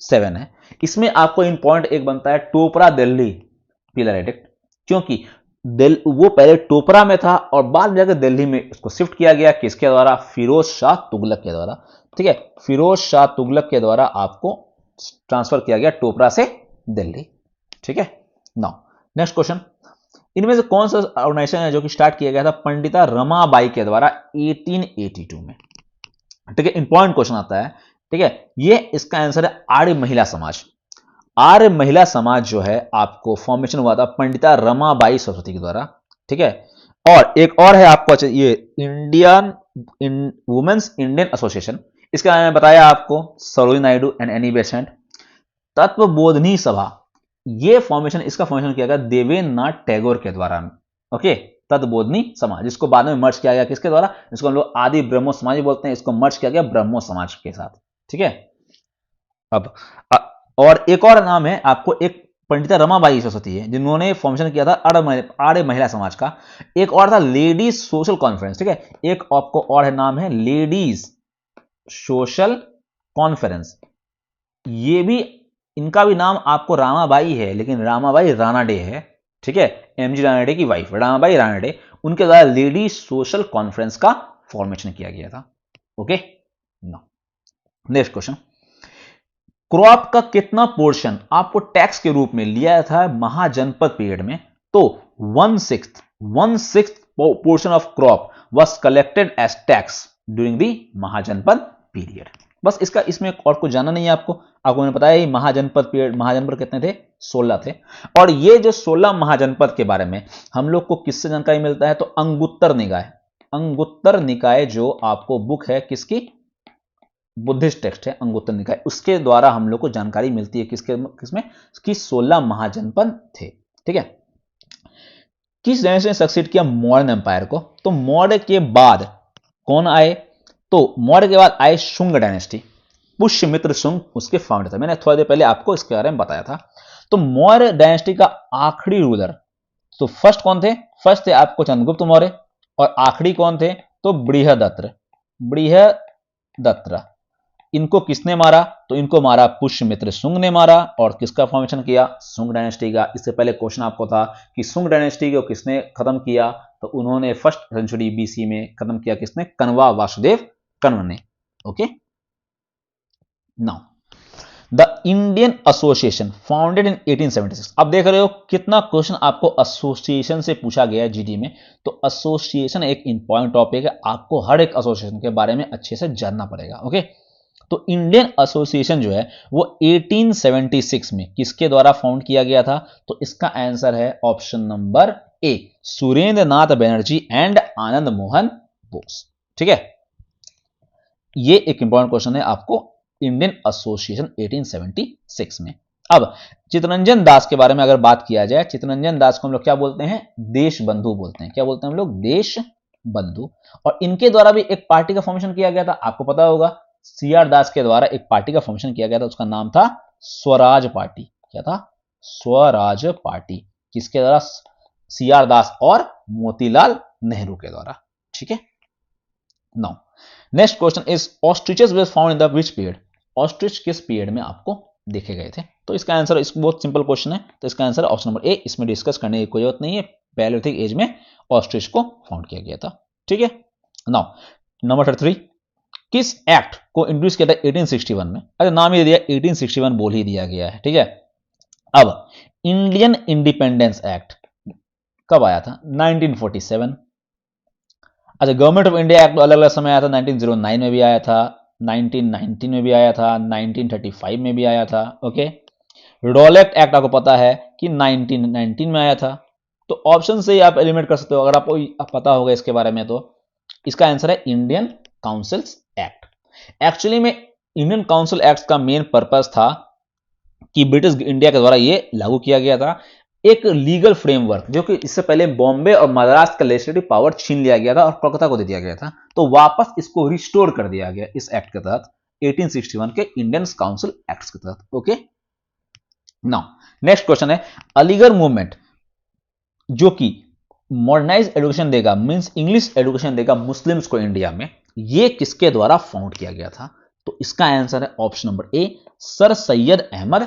7 है। इसमें आपको इंपॉर्टेंट एक बनता है टोपरा दिल्ली पिलर एडिक्ट, क्योंकि वो पहले टोपरा में था और बाद में जाकर दिल्ली में इसको शिफ्ट किया गया, किसके द्वारा? फिरोज शाह तुगलक के द्वारा, ठीक है, फिरोज शाह तुगलक के द्वारा आपको ट्रांसफर किया गया टोपरा से दिल्ली, ठीक है। नाउ नेक्स्ट क्वेश्चन, इनमें से कौन सा ऑर्गेनाइजेशन है जो कि स्टार्ट किया गया था पंडिता रमाबाई के द्वारा 1882 में? ठीक है, इंपॉर्टेंट क्वेश्चन आता है, ठीक है। ये इसका आंसर है आर्य महिला समाज। आर्य महिला समाज जो है आपको फॉर्मेशन हुआ था पंडिता रमाबाई सरस्वती के द्वारा, ठीक है। और एक और है आपको, अच्छा, ये इंडियन वुमेन्स इंडियन एसोसिएशन, इसके बारे में बताया आपको Sarojini Naidu and Annie Besant. Tattvabodhini सभा, ये फॉर्मेशन, इसका फॉर्मेशन किया गया देवेंद्र नाथ टैगोर के द्वारा, ओके। तत्वबोधनी समाज, जिसको बाद में मर्ज किया गया किसके द्वारा? जिसको हम लोग आदि ब्रह्मो समाज बोलते हैं, इसको मर्ज किया गया ब्रह्मो समाज के साथ, ठीक है। अब और एक और नाम है आपको, एक पंडिता रमाबाई सरस्वती है जिन्होंने फॉर्मेशन किया था आर्य महिला समाज का। एक और था लेडीज सोशल कॉन्फ्रेंस, ठीक है। एक आपको और है, नाम है लेडीज सोशल कॉन्फ्रेंस। ये भी, इनका भी नाम आपको रामाबाई है, लेकिन रामाबाई रानाडे है, ठीक है, एमजी रानाडे की वाइफ रामाबाई रानाडे, उनके द्वारा लेडीज सोशल कॉन्फ्रेंस का फॉर्मेशन किया गया था, ओके। नेक्स्ट क्वेश्चन, क्रॉप का कितना पोर्शन आपको टैक्स के रूप में लिया था महाजनपद पीरियड में? तो 1/6 portion of crop was collected as tax during the Mahajanapada period. बस इसका, इसमें और कुछ जाना नहीं है आपको मैंने बताया महाजनपद पीरियड, महाजनपद कितने थे? 16 थे। और ये जो 16 महाजनपद के बारे में हम लोग को किससे जानकारी मिलता है? तो अंगुत्तर निकाय, अंगुत्तर निकाय जो आपको बुक है किसकी? बुद्धिस्ट टेक्स्ट है अंगुत्तर निकाय, उसके द्वारा हम लोग को जानकारी मिलती है किसमें कि 16 महाजनपद थे, ठीक है। किस डायनेस्टी ने सक्सीड किया मौर्य एम्पायर को? तो मौर्य के बाद कौन आए? तो मौर्य के बाद आए शुंग डायनेस्टी, पुष्यमित्र शुंग उसके फाउंडर थे। मैंने थोड़ी देर पहले आपको इसके बारे में बताया था। तो मौर्य डायनेस्टी का आखिरी रूलर, तो फर्स्ट कौन थे? फर्स्ट थे आपको चंद्रगुप्त मौर्य, और आखिरी कौन थे? तो बृहदत्त, बृहदत्त। इनको किसने मारा? तो इनको मारा पुष्यमित्र शुंग ने मारा। और किसका फॉर्मेशन किया? शुंग डायनेस्टी का। इससे पहले क्वेश्चन आपको था कि शुंग डायनेस्टी को किसने खत्म किया? तो उन्होंने फर्स्ट सेंचुरी बीसी में खत्म किया, किसने? कण्वा वासुदेव कण्व ने, okay. Now the Indian association founded in 1876। अब देख रहे हो कितना क्वेश्चन आपको एसोसिएशन से पूछा गया है जीडी में। तो एसोसिएशन एक इंपॉर्टेंट टॉपिक है, आपको हर एक एसोसिएशन के बारे में अच्छे से जानना पड़ेगा, ओके। तो इंडियन एसोसिएशन जो है वो 1876 में किसके द्वारा फाउंड किया गया था? तो इसका आंसर है option number A, Surendra Nath Banerjee and Anand Mohan Bose, ठीक है। ये एक इंपॉर्टेंट क्वेश्चन है आपको, इंडियन एसोसिएशन 1876 में। अब चित्तरंजन दास के बारे में अगर बात किया जाए, चित्तरंजन दास को हम लोग क्या बोलते हैं? देश बंधु बोलते हैं। क्या बोलते हैं हम लोग? देश बंधु। और इनके द्वारा भी एक पार्टी का फॉर्मेशन किया गया था, आपको पता होगा सीआर दास के द्वारा एक पार्टी का फॉर्मेशन किया गया था, उसका नाम था स्वराज पार्टी। क्या था? स्वराज पार्टी। किसके द्वारा? CR दास और मोतीलाल नेहरू के द्वारा। ठीक है, now next question is ostriches were found in the which period? Ostrich किस पीरियड में आपको देखे गए थे? तो इसका आंसर, इसको बहुत सिंपल क्वेश्चन है, तो इसका आंसर ऑप्शन नंबर ए। इसमें डिस्कस करने की कोई जरूरत नहीं है, पैलियोलिथिक एज में ऑस्ट्रिच को फाउंड किया गया था। ठीक है, नाउ नंबर 33, किस एक्ट को इंट्रोड्यूस किया था 1861 में? अरे नाम ही दिया 1861 बोल ही दिया गया है। ठीक है, अब इंडियन इंडिपेंडेंस एक्ट कब आया था? 1947। अच्छा, गवर्नमेंट ऑफ इंडिया एक्ट अलग अलग समय आया था, 1909 में भी आया था, 1919 में भी आया था, 1935 में भी आया था। ओके, रोलेक्ट एक्ट आपको पता है कि 1919 में आया था। तो ऑप्शन से ही आप एलिमिनेट कर सकते हो अगर आपको पता होगा इसके बारे में। तो इसका आंसर है इंडियन काउंसिल्स एक्ट। एक्चुअली में इंडियन काउंसिल एक्ट का मेन पर्पस था कि ब्रिटिश इंडिया के द्वारा ये लागू किया गया था, एक लीगल फ्रेमवर्क जो कि इससे पहले बॉम्बे और मद्रास का लेजिस्लेटिव पावर छीन लिया गया था और कोलकाता को दे दिया गया था, तो वापस इसको रिस्टोर कर दिया गया इस एक्ट के तहत, 1861 के इंडियन काउंसिल एक्ट के तहत। ओके, नाउ नेक्स्ट क्वेश्चन है, अलीगढ़ मूवमेंट जो कि मॉडर्नाइज एजुकेशन देगा, मींस इंग्लिश एजुकेशन देगा मुस्लिम्स को इंडिया में, ये किसके द्वारा फाउंड किया गया था? तो इसका आंसर है option number A, sir Syed Ahmed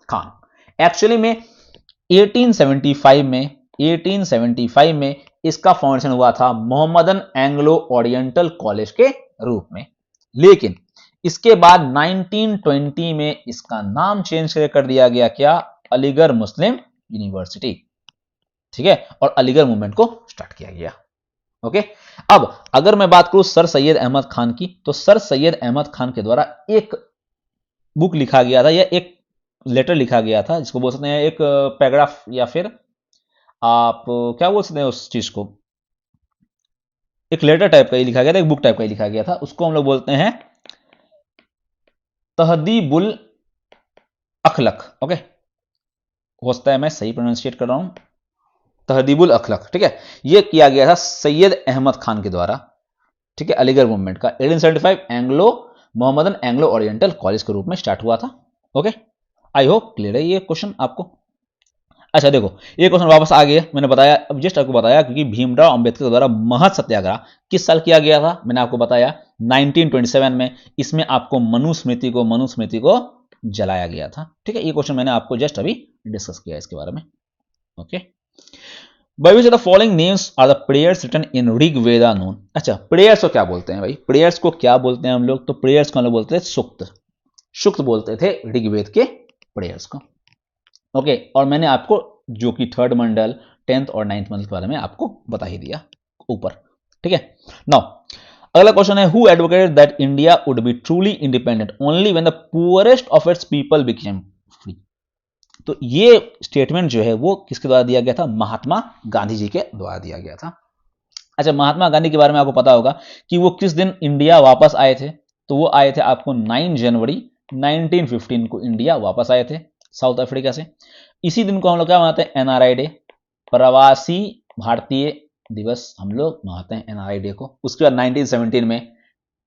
Khan. Actually में 1875 में इसका फाउंडेशन हुआ था मोहम्मदन एंग्लो ओरिएंटल कॉलेज के रूप में, लेकिन इसके बाद 1920 में इसका नाम चेंज कर दिया गया, क्या? अलीगढ़ मुस्लिम यूनिवर्सिटी। ठीक है, और अलीगढ़ मूवमेंट को स्टार्ट किया गया। ओके, अब अगर मैं बात करूं सर सैयद अहमद खान की, तो सर सैयद अहमद खान के द्वारा एक बुक लिखा गया था या एक लेटर लिखा गया था, जिसको बोल सकते हैं एक पैराग्राफ, या फिर आप क्या बोल सकते हैं उस चीज को, एक लेटर टाइप का ही लिखा गया था, एक बुक टाइप का ही लिखा गया था, उसको हम लोग बोलते हैं तहदीबुल अखलक। ओके, हो सकता है मैं सही प्रोनाउंसिएट कर रहा हूं, तहदीबुल अखलक। ठीक है, यह किया गया था सैयद अहमद खान के द्वारा। ठीक है, अलीगढ़ मूवमेंट का 1875 Anglo Mohammedan Anglo oriental college के रूप में स्टार्ट हुआ था। ओके, आई होप क्लियर है ये क्वेश्चन आपको। अच्छा देखो, ये क्वेश्चन वापस आ गया, मैंने बताया, अब जस्ट आपको बताया, क्योंकि भीमराव अंबेडकर द्वारा महत सत्याग्रह किस साल किया गया था, मैंने आपको बताया 1927 में। इसमें आपको मनुस्मृति को जलाया गया था। ठीक है, ये क्वेश्चन मैंने आपको जस्ट अभी डिस्कस किया इसके बारे में। Okay, by which of the following names are the prayers written in Rigveda known? अच्छा, प्रेयर्स को क्या बोलते हैं भाई? प्रेयर्स को क्या बोलते हैं हम लोग? तो प्रेयर्स को हम लोग बोलते थे सुक्त। सुक्त बोलते थे ऋग्वेद के प्रेयर्स को। ओके, और मैंने आपको जो कि थर्ड मंडल, 10th और 9th मंडल के बारे में आपको बता ही दिया ऊपर। ठीक है, नाउ अगला क्वेश्चन है, who advocated that India would be truly independent only when the poorest of its people became free? तो ये स्टेटमेंट जो है वो किसके द्वारा दिया गया था? महात्मा गांधी जी के द्वारा दिया गया था। अच्छा, महात्मा गांधी के बारे में आपको पता होगा कि वो किस दिन इंडिया वापस आए थे? तो वो आए थे आपको 9 जनवरी 1915 को इंडिया वापस आए थे साउथ अफ्रीका से। इसी दिन को हम लोग क्या मनाते हैं? एनआरआई डे, प्रवासी भारतीय दिवस हम लोग मनाते हैं एनआरआई डे को। उसके बाद 1917 में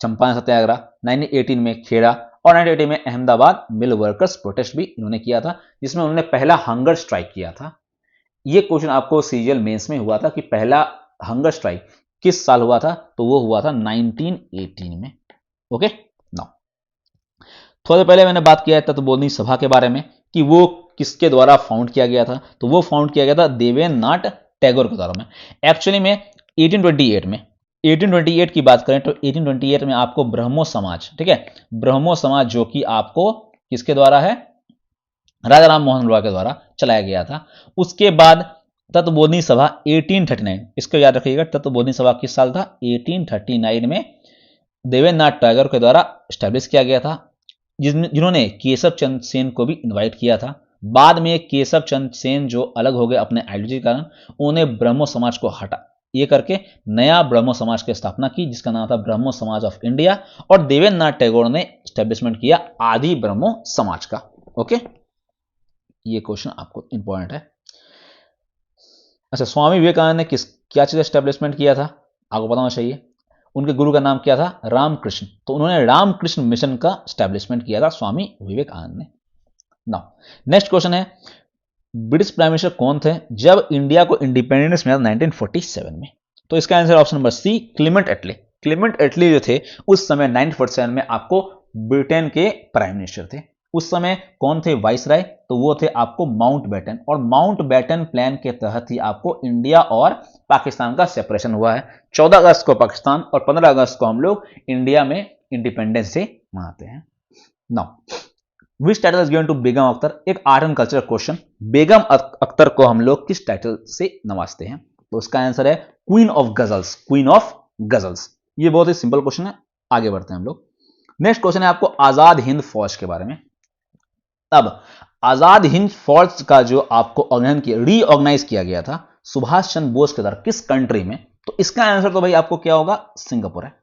चंपारण सत्याग्रह, 1918 में खेड़ा, और 1980 में अहमदाबाद मिल वर्कर्स प्रोटेस्ट भी इन्होंने किया था, जिसमें उन्होंने पहला हंगर स्ट्राइक किया था। ये क्वेश्चन आपको सीजीएल मेंस में हुआ था कि पहला हंगर स्ट्राइक किस साल हुआ था? तो वो हुआ था 1918 में। ओके, नाउ थोड़ा पहले मैंने बात किया तत्वबोधिनी सभा के बारे में कि वो किसके द्वारा फाउंड किया गया था? तो वो फाउंड किया गया था देवेंद्रनाथ टैगोर के द्वारा में। एक्चुअली में 1828 की बात करें तो 1828 में आपको ब्रह्मो समाज, ठीक है, ब्रह्मो समाज जो कि आपको किसके द्वारा है? राजा राम मोहन रॉय के द्वारा चलाया गया था। उसके बाद तत्वबोधिनी सभा 1839, इसको याद रखिएगा, तत्वबोधिनी सभा किस साल था? 1839 में देवेंद्रनाथ टैगोर के द्वारा स्टैब्लिश किया गया था, जिन्होंने केशव चंद्र सेन को भी इनवाइट किया था। बाद में केशव चंद्र सेन जो अलग हो गए अपने आइडियोलॉजी के कारण, उन्होंने ब्रह्मो समाज को हटा ये करके नया ब्रह्मो समाज की स्थापना की, जिसका नाम था ब्रह्मो समाज ऑफ इंडिया, और देवेंद्रनाथ टैगोर ने स्टैब्लिशमेंट किया आदि ब्रह्मो समाज का। ओके, ये क्वेश्चन आपको इंपॉर्टेंट है। अच्छा, स्वामी विवेकानंद ने क्या चीज स्टैब्लिशमेंट किया था? आपको पता होना चाहिए। उनके गुरु का नाम क्या था? रामकृष्ण। तो उन्होंने रामकृष्ण मिशन का स्टैब्लिशमेंट किया था स्वामी विवेकानंद ने। नाउ नेक्स्ट क्वेश्चन है, ब्रिटिश प्राइम मिनिस्टर कौन थे जब इंडिया को इंडिपेंडेंस मिला 1947 में? तो इसका answer option number C, Clement Attlee. Clement Attlee जो थे उस समय 1947 में आपको ब्रिटेन के प्राइम मिनिस्टर थे। उस समय कौन थे वाइसराय? तो वो थे आपको माउंटबेटन, और माउंटबेटन प्लान के तहत ही आपको इंडिया और पाकिस्तान का सेपरेशन हुआ है। 14 अगस्त को पाकिस्तान और 15 अगस्त को हम लोग इंडिया में इंडिपेंडेंस डे मनाते हैं। Now which title is given to Begum Akhtar? एक art and culture question. Begum Akhtar को हम लोग किस टाइटल से नवाजते हैं? तो उसका आंसर है queen of ghazals. Queen of ghazals. ये बहुत ही सिंपल क्वेश्चन है, आगे बढ़ते हैं हम लोग। नेक्स्ट क्वेश्चन है आपको आजाद हिंद फौज के बारे में। अब आजाद हिंद फौज का जो आपको रीऑर्गेनाइज किया गया था सुभाष चंद्र बोस के द्वारा, किस कंट्री में? तो इसका आंसर तो भाई आपको क्या होगा? सिंगापुर है।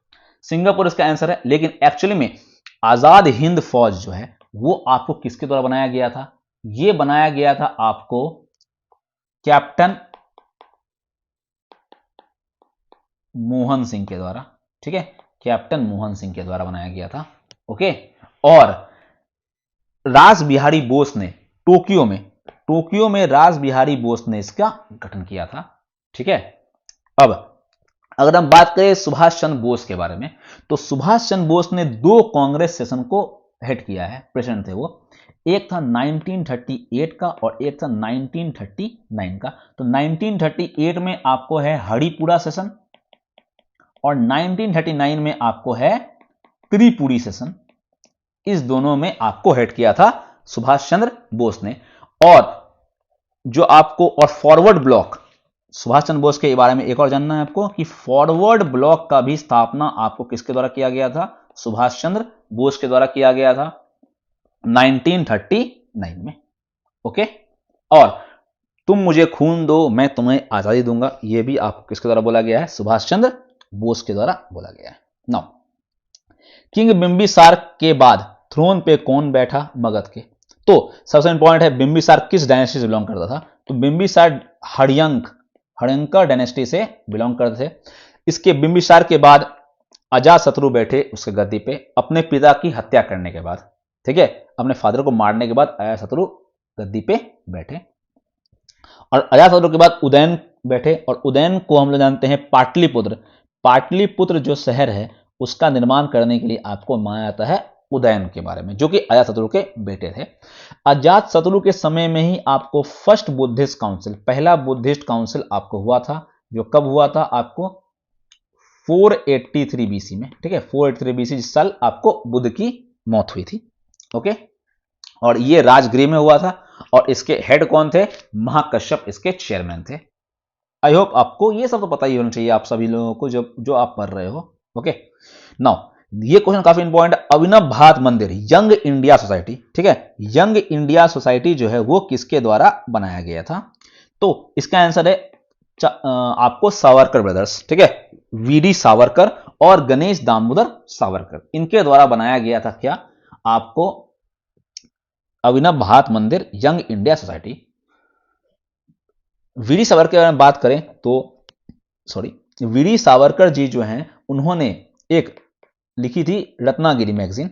सिंगापुर इसका आंसर है। लेकिन एक्चुअली में आजाद हिंद फौज जो है वो आपको किसके द्वारा बनाया गया था? ये बनाया गया था आपको कैप्टन मोहन सिंह के द्वारा। ठीक है, कैप्टन मोहन सिंह के द्वारा बनाया गया था। ओके, और रास बिहारी बोस ने टोक्यो में रास बिहारी बोस ने इसका गठन किया था। ठीक है, अब अगर हम बात करें सुभाष चंद्र बोस के बारे में, तो सुभाष चंद्र बोस ने 2 कांग्रेस सेशन को हेड किया है, प्रेसिडेंट थे वो। एक था 1938 का और एक था 1939 का। तो 1938 में आपको है हरिपुरा सेशन और 1939 में आपको है त्रिपुरी सेशन। इस दोनों में आपको हेड किया था सुभाष चंद्र बोस ने। और जो आपको और फॉरवर्ड ब्लॉक, सुभाष चंद्र बोस के बारे में एक और जानना है आपको कि फॉरवर्ड ब्लॉक का भी स्थापना आपको किसके द्वारा किया गया था? सुभाष चंद्र बोस के द्वारा किया गया था 1939 में। ओके, और तुम मुझे खून दो मैं तुम्हें आजादी दूंगा, यह भी आपको किसके द्वारा बोला गया है? सुभाष चंद्र बोस के द्वारा बोला गया है। नाउ किंग बिंबिसार के बाद थ्रोन पे कौन बैठा मगध के? तो सबसे इंपॉर्टेंट है बिंबिसार किस डायनेस्टी से बिलोंग करता था? तो बिंबिसार हड़यंकर डायनेस्टी से बिलोंग करते थे। इसके बिंबिसार के बाद अजातशत्रु बैठे उसके गद्दी पे अपने पिता की हत्या करने के बाद। ठीक है, अपने फादर को मारने के बाद अजातशत्रु गद्दी पे बैठे, और अजातशत्रु के बाद उदयन बैठे, और उदयन को हम लोग जानते हैं पाटलिपुत्र। पाटलिपुत्र जो शहर है उसका निर्माण करने के लिए आपको माना जाता है उदयन के बारे में, जो कि अजातशत्रु के बेटे थे। अजातशत्रु के समय में ही आपको फर्स्ट बुद्धिस्ट काउंसिल, पहला बुद्धिस्ट काउंसिल आपको हुआ था, जो कब हुआ था? आपको 483 बीसी में। ठीक है, 483 बीसी जिस साल आपको बुद्ध की मौत हुई थी। ओके, और ये राजगृह में हुआ था, और इसके हेड कौन थे? महाकश्यप इसके चेयरमैन थे। आई होप आपको ये सब तो पता ही होना चाहिए आप सभी लोगों को जो आप पढ़ रहे हो। ओके, नाउ ये क्वेश्चन काफी इंपॉर्टेंट है। अभिनव Bharat Mandir young India society, ठीक है, यंग इंडिया सोसाइटी जो है वो किसके द्वारा बनाया गया था? तो इसका आंसर है आपको सावरकर ब्रदर्स। ठीक है, वीडी सावरकर और गणेश दामोदर सावरकर, इनके द्वारा बनाया गया था क्या? आपको Abhinav Bharat Mandir young India society. V D Savarkar के बारे में बात करें तो वीडी सावरकर जी जो हैं उन्होंने एक लिखी थी रत्नागिरी मैगजीन।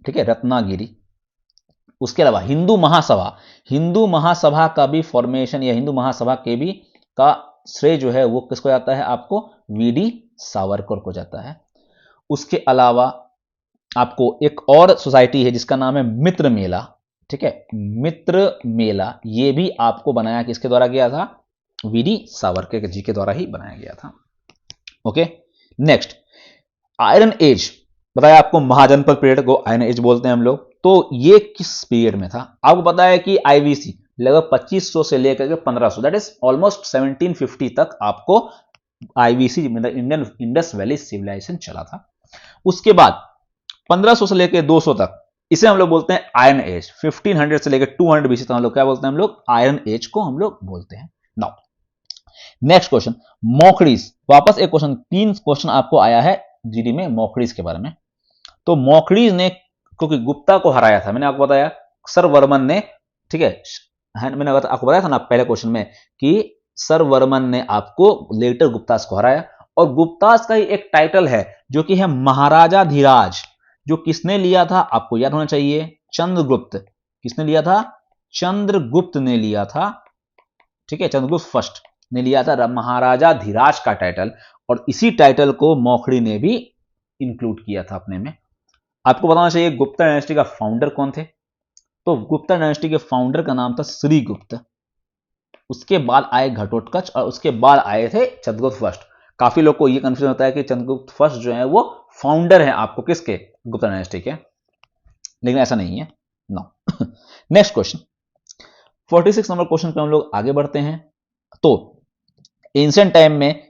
ठीक है, रत्नागिरी। उसके अलावा हिंदू महासभा का भी फॉर्मेशन या हिंदू महासभा के भी का श्रेय जो है वो किसको जाता है? आपको वीडी सावरकर को जाता है। उसके अलावा आपको एक और सोसाइटी है जिसका नाम है मित्र मेला। ठीक है, मित्र मेला, ये भी आपको बनाया किसके द्वारा गया था? वीडी सावरकर जी के द्वारा ही बनाया गया था। ओके, नेक्स्ट आयरन एज, बताया आपको महाजनपद पीरियड को आयरन एज बोलते हैं हम लोग। तो ये किस पीरियड में था? आपको पता है कि आईवीसी लगभग 2500 से लेकर के 1500, दैट इज ऑलमोस्ट 1750 तक आपको आईवीसी मतलब इंडियन इंडस वैली सिविलाइजेशन चला था। उसके बाद 1500 से लेकर 200 तक इसे हम लोग बोलते हैं आयरन एज। 1500 से लेकर 200 बीसी तक हम लोग क्या बोलते हैं? हम लोग आयरन एज को हम लोग बोलते हैं। Now next question, Maukharis. वापस एक क्वेश्चन, 3 क्वेश्चन आपको आया है जीडी में मौखड़ीज के बारे में। तो मौखड़ीज ने क्योंकि गुप्ता को हराया था, मैंने आपको बताया सर वर्मन ने। ठीक है, मैंने आपको बताया था ना पहले क्वेश्चन में कि सर वर्मन ने आपको लेटर गुप्तास को हराया, और गुप्तास का ही एक टाइटल है जो कि है महाराजा धीराज, जो किसने लिया था? आपको याद होना चाहिए, चंद्रगुप्त। किसने लिया था? चंद्रगुप्त ने लिया था, ठीक है, चंद्रगुप्त फर्स्ट ने लिया था महाराजा धीराज का टाइटल, और इसी टाइटल को मौखड़ी ने भी इंक्लूड किया था अपने में। आपको बताना चाहिए गुप्ता डायनेस्टी का फाउंडर कौन थे, तो गुप्ता डायनेस्टी के फाउंडर का नाम था श्रीगुप्त, उसके बाद आए घटोत्कच, और उसके बाद आए थे चंद्रगुप्त फर्स्ट। काफी लोग को यह कंफ्यूजन होता है कि चंद्रगुप्त फर्स्ट जो है वो फाउंडर है आपको किसके, गुप्ता डायनेस्टी के, लेकिन ऐसा नहीं है। No. Next question, 46 number question पे हम लोग आगे बढ़ते हैं। तो एंशिएंट टाइम में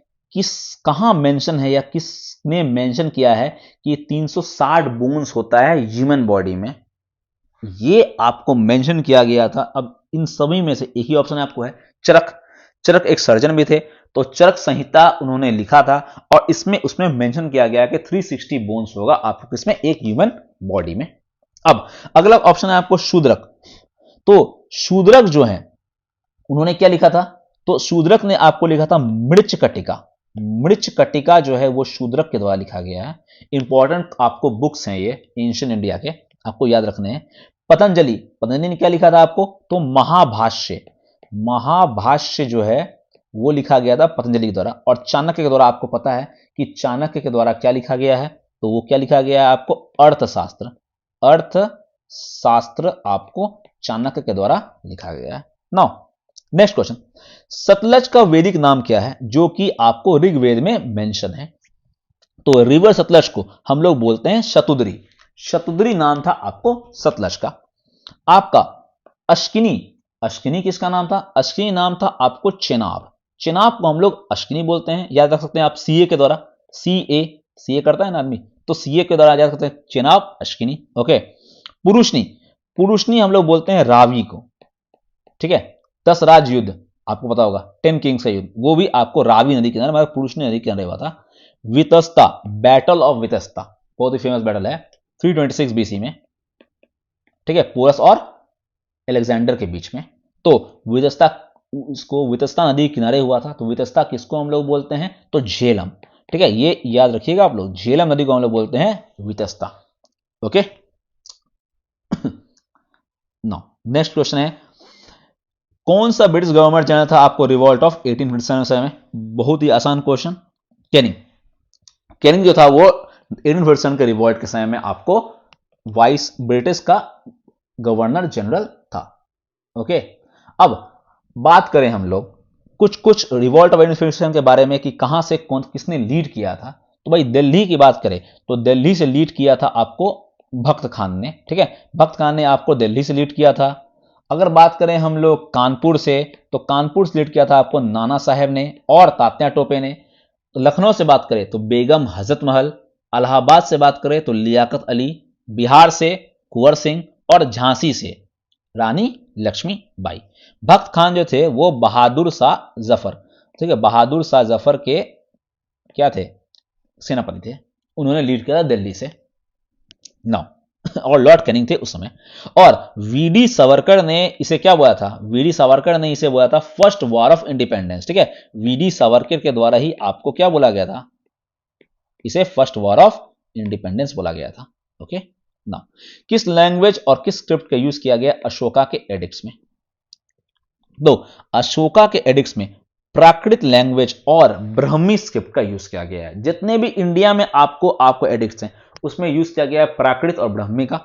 कहां मेंशन है या किसने मेंशन किया है कि 360 बोन्स होता है ह्यूमन बॉडी में, ये आपको मेंशन किया गया था। अब इन सभी में से एक ही ऑप्शन आपको है, चरक। चरक एक सर्जन भी थे, तो चरक संहिता उन्होंने लिखा था, और इसमें उसमें मेंशन किया गया कि 360 बोन्स होगा आपको किसमें, एक ह्यूमन बॉडी में। अब अगला ऑप्शन है आपको शूद्रक। तो शूद्रक जो है उन्होंने क्या लिखा था, तो शूद्रक ने आपको लिखा था मृच कटिका। मृच कटिका जो है वो शूद्रक के द्वारा लिखा गया है। इंपॉर्टेंट आपको बुक्स हैं ये एंशिएंट इंडिया के, आपको याद रखने हैं। पतंजलि, पतंजलि ने क्या लिखा था आपको, तो महाभाष्य। महाभाष्य जो है वो लिखा गया था पतंजलि के द्वारा। और चाणक्य के द्वारा आपको पता है कि चाणक्य के द्वारा क्या लिखा गया है, तो वो क्या लिखा गया है आपको, अर्थशास्त्र। अर्थशास्त्र आपको चाणक्य के द्वारा लिखा गया है। नाउ नेक्स्ट क्वेश्चन, सतलज का वैदिक नाम क्या है, जो कि आपको ऋग्वेद में मेंशन है। तो रिवर सतलज को हम लोग बोलते हैं शतुद्री। शतुद्री नाम था आपको सतलज का। आपका अश्किनी, अश्किनी किसका नाम था, अश्किनी नाम था आपको चेनाब। चेनाब को हम लोग अश्किनी बोलते हैं, याद रख सकते हैं आप सीए के द्वारा, सीए करता है ना आदमी, तो सीए के द्वारा याद रख सकते हैं चेनाब अश्किनी। ओके। पुरुषनी, पुरुषनी हम लोग बोलते हैं रावी को, ठीक है। 10 राज युद्ध आपको पता होगा, 10 किंग्स का युद्ध, वो भी आपको रावी नदी किनारे, मतलब पुरुषनी नदी किनारे हुआ था। वितस्ता, बैटल ऑफ वितस्ता, बहुत ही फेमस बैटल है, 326 बीसी में, ठीक है, पोरस और अलेक्जेंडर के बीच में। तो वितस्ता, उसको वितस्ता नदी के किनारे हुआ था, तो वितस्ता किसको हम लोग बोलते हैं, तो झेलम, ठीक है, ये याद रखिएगा आप लोग, झेलम नदी को हम लोग बोलते हैं Vitasta. Okay. No, next question है, कौन सा ब्रिटिश गवर्नमेंट जाना था आपको रिवॉल्ट ऑफ 1857 में, बहुत ही आसान क्वेश्चन, कैनिंग। कैनिंग जो था वो 1857 के रिवॉल्ट के समय में आपको वाइस ब्रिटिश का गवर्नर जनरल था। ओके। अब बात करें हम लोग कुछ रिवॉल्ट ऑफ 1857 के बारे में कि कहां से कौन किसने लीड किया था, तो भाई दिल्ली की बात करें तो दिल्ली से लीड किया था आपको भक्त खान ने, ठीक है, भक्त खान ने आपको दिल्ली से लीड किया था। अगर बात करें हम लोग कानपुर से, तो कानपुर से लीड किया था आपको नाना साहेब ने और तात्या टोपे ने। लखनऊ से बात करें तो बेगम हजरत महल, इलाहाबाद से बात करें तो लियाकत अली, बिहार से कुंवर सिंह, और झांसी से रानी लक्ष्मी बाई। भक्त खान जो थे वो बहादुर शाह जफर, ठीक है, बहादुर शाह जफर के क्या थे, सेनापति थे, उन्होंने लीड किया था दिल्ली से। नौ और लॉर्ड कैनिंग थे उस समय। और वीडी सावरकर ने इसे क्या बोला था, वीडी सावरकर ने इसे बोला था फर्स्ट वॉर ऑफ इंडिपेंडेंस, ठीक है, वीडी सावरकर के द्वारा ही आपको क्या बोला गया था, इसे फर्स्ट वॉर ऑफ इंडिपेंडेंस बोला गया था। ओके। ना किस लैंग्वेज और किस स्क्रिप्ट का यूज किया गया अशोका के एडिक्ट्स में, दो अशोका के एडिक्ट्स में प्राकृत लैंग्वेज और ब्राह्मी स्क्रिप्ट का यूज किया गया है। जितने भी इंडिया में आपको एडिक्ट्स हैं उसमें यूज किया गया है प्राकृत और ब्राह्मी का।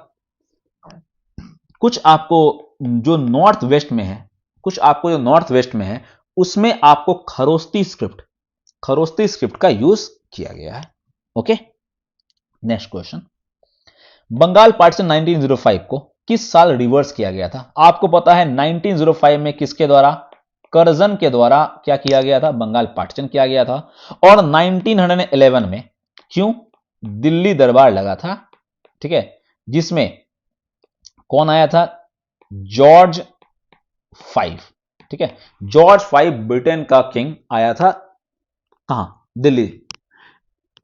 कुछ आपको जो नॉर्थ वेस्ट में है, कुछ आपको जो नॉर्थ वेस्ट में है उसमें आपको खरोस्ती स्क्रिप्ट का यूज किया गया है। Okay. Next question, Bengal partition 1905 को किस साल रिवर्स किया गया था, आपको पता है 1905 में किसके द्वारा, करजन के द्वारा क्या किया गया था, बंगाल पार्टीशन किया गया था। और 1911 में क्यों, दिल्ली दरबार लगा था, ठीक है, जिसमें कौन आया था, जॉर्ज 5, ठीक है, जॉर्ज 5 ब्रिटेन का किंग आया था कहां, दिल्ली।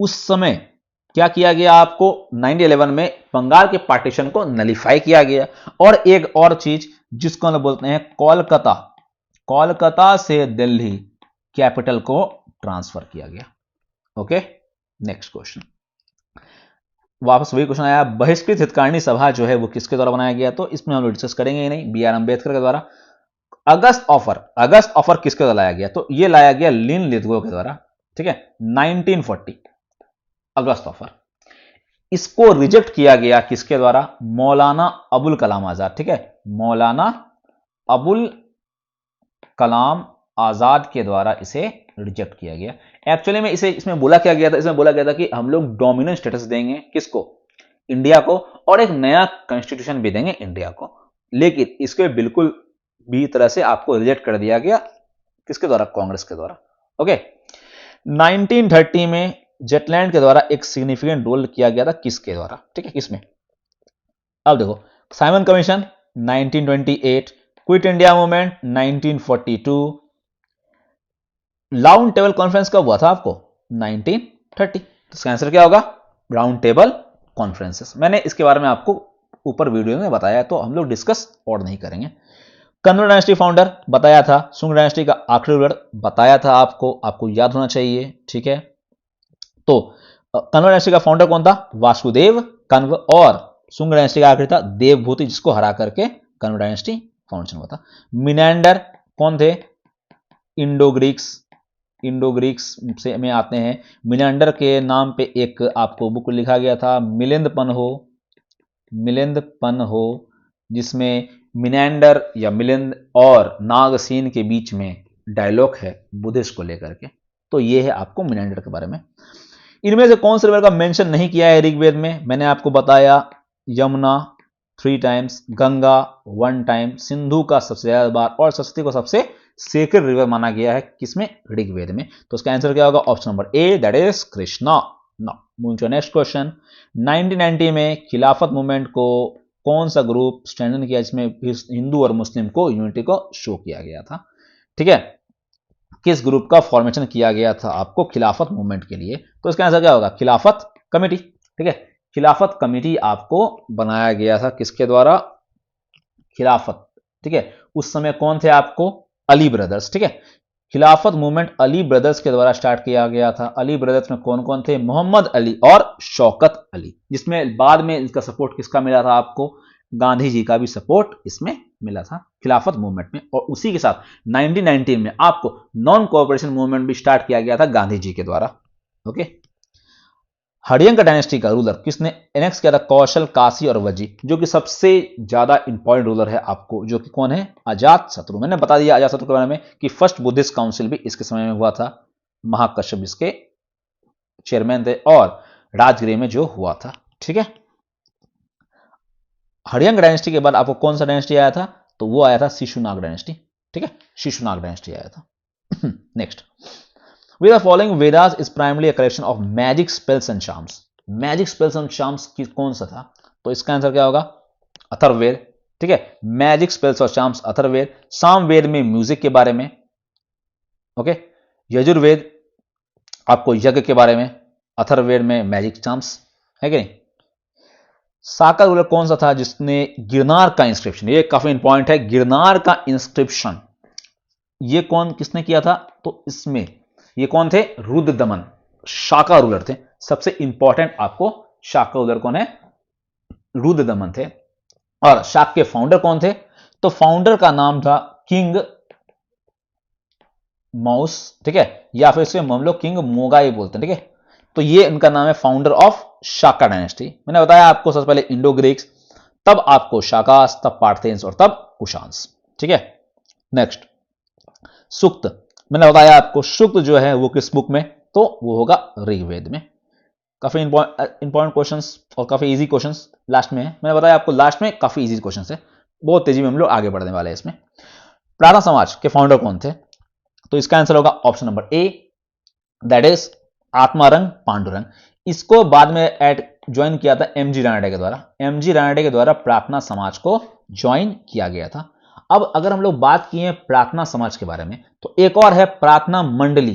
उस समय क्या किया गया आपको, 1911 में बंगाल के पार्टीशन को नलीफाई किया गया। और एक और चीज जिसको हम बोलते हैं कोलकाता, कोलकाता से दिल्ली कैपिटल को ट्रांसफर किया गया। ओके। नेक्स्ट क्वेश्चन, वापस वही क्वेश्चन आया, बहिष्कृत हितकारिणी सभा जो है वो किसके द्वारा बनाया गया, तो इसमें हम लोग डिस्कस करेंगे ही नहीं, बी आर अम्बेडकर के द्वारा। अगस्त ऑफर किसके द्वारा लाया गया, तो ये लाया गया लिन लिथगो के द्वारा, ठीक है, 1940 अगस्त ऑफर। इसको रिजेक्ट किया गया किसके द्वारा, मौलाना अबुल कलाम आजाद, ठीक है, मौलाना अबुल कलाम आजाद के द्वारा इसे रिजेक्ट किया गया। एक्चुअली में इसे इसमें बोला क्या गया था, इसमें बोला गया था कि हम लोग डोमिनेंट स्टेटस देंगे किसको, इंडिया को, और एक नया कॉन्स्टिट्यूशन भी देंगे इंडिया को, लेकिन इसके बिल्कुल भी तरह से आपको रिजेक्ट कर दिया गया किसके द्वारा, कांग्रेस के द्वारा। ओके, 1930 में जेटलैंड के द्वारा एक सिग्निफिकेंट रोल किया गया था किसके द्वारा, ठीक है, किसमें, अब देखो, Simon commission 1928, quit India movement 1942, round table conference कब हुआ था आपको, 1930। तो इसका आंसर क्या होगा, राउंड टेबल कॉन्फ्रेंसेस। मैंने इसके बारे में आपको ऊपर वीडियो में बताया, तो हम लोग डिस्कस और नहीं करेंगे। कन्नौज डायनेस्टी फाउंडर बताया था, सुंग डायनेस्टी का आखिरी रूलर बताया था आपको याद होना चाहिए, ठीक है। तो कन्नौज डायनेस्टी का फाउंडर कौन था, वासुदेव कन्व, और सुंग डायनेस्टी का आखिरी था देवभूति, जिसको हरा करके कन्नौज डायनेस्टी फाउंडेशन हुआ था। मिनेंडर कौन थे, इंडो ग्रीक्स से में आते हैं। मिनेंडर के नाम पे एक आपको बुक लिखा गया था, मिलिंद पन हो, जिसमें मिनेंडर या मिलिंद और नागसेन के बीच में डायलॉग है बुद्धिस्ट को लेकर के। तो ये है आपको मिनेंडर के बारे में। इनमें से कौन से रिवर का मेंशन नहीं किया है ऋग्वेद में, मैंने आपको बताया, यमुना 3 टाइम्स, गंगा 1 टाइम, सिंधु का सबसे ज्यादा बार, और सरस्वती को सबसे सेक्रेड रिवर माना गया है किसमें, ऋग्वेद में। तो इसका आंसर क्या होगा, option number A, that is Krishna. Now moving to next question. 1990 में खिलाफत मूवमेंट को कौन सा ग्रुप स्ट्रेंथन किया, जिसमें हिंदू और मुस्लिम को यूनिटी को शो किया गया था, ठीक है, किस ग्रुप का फॉर्मेशन किया गया था आपको खिलाफत मूवमेंट के लिए, तो इसका आंसर क्या होगा, खिलाफत कमेटी, ठीक है, खिलाफत कमेटी आपको बनाया गया था किसके द्वारा, खिलाफत, ठीक है। उस समय कौन थे आपको, अली ब्रदर्स, ठीक है, खिलाफत मूवमेंट अली ब्रदर्स के द्वारा स्टार्ट किया गया था। अली ब्रदर्स में कौन कौन थे, मोहम्मद अली और शौकत अली, जिसमें बाद में इसका सपोर्ट किसका मिला था आपको, गांधी जी का भी सपोर्ट इसमें मिला था खिलाफत मूवमेंट में। और उसी के साथ 1919 में आपको नॉन कोऑपरेशन मूवमेंट भी स्टार्ट किया गया था गांधी जी के द्वारा। ओके, हरियंक डायनेस्टी का रूलर किसने एनेक्स किया था, कौशल, काशी और वजी, जो कि सबसे ज्यादा इंपॉर्टेंट रूलर है आपको, जो कि कौन है, अजात शत्रु। मैंने बता दिया अजात शत्रु के बारे में कि फर्स्ट बुद्धिस्ट काउंसिल भी इसके समय में हुआ था, महाकश्यप इसके चेयरमैन थे, और राजगृह में जो हुआ था, ठीक है। हरियंक डायनेस्टी के बाद आपको कौन सा डायनेस्टी आया था, तो वो आया था शिशुनाग डायनेस्टी, ठीक है, शिशुनाग डायनेस्टी आया था। Next, with the following Vedas is primarily a collection of magic spells and charms. Magic spells and charms की कौन सा था, तो इसका आंसर क्या होगा, अथर्ववेद, ठीक है, मैजिक स्पेल्स और चार्म्स अथर्ववेद। सामवेद में म्यूजिक के बारे में, ओके, यजुर्वेद आपको यज्ञ के बारे में, अथर्ववेद में मैजिक चार्म्स, है कि नहीं। साका रूलर कौन सा था जिसने गिरनार का इंस्क्रिप्शन, ये काफी इंपॉर्टेंट है, गिरनार का इंस्क्रिप्शन ये किसने किया था, तो इसमें ये कौन थे, रुद्रदमन, शाका रूलर थे। सबसे इंपॉर्टेंट आपको शाका रूलर कौन है, रुद्रदमन थे। और शाक के फाउंडर कौन थे, तो फाउंडर का नाम था किंग माउस, ठीक है, या फिर इसे हम लोग किंग मोगाई बोलते हैं, ठीक है। तो ये इनका नाम है फाउंडर ऑफ शाका डायनेस्टी। मैंने बताया आपको सबसे पहले इंडो ग्रीक्स, तब आपको शाकास, तब पार्थेन्स और तब कुशांस, ठीक है। नेक्स्ट, सूक्त, मैंने बताया आपको सूक्त जो है वो किस बुक में, तो वो होगा ऋग्वेद में। काफी इंपॉर्टेंट क्वेश्चंस और काफी इजी क्वेश्चंस लास्ट में है, मैंने बताया आपको लास्ट में काफी इजी क्वेश्चंस है, बहुत तेजी में हम लोग आगे बढ़ने वाले हैं इसमें। प्रार्थना समाज के फाउंडर कौन थे, तो इसका आंसर होगा option number A, that is Atmaram Pandurang. इसको बाद में ऐड ज्वाइन किया था एमजी रानडे के द्वारा, एमजी रानडे के द्वारा प्रार्थना समाज को ज्वाइन किया गया था। अब अगर हम लोग बात किए प्रार्थना समाज के बारे में, तो एक और है प्रार्थना मंडली,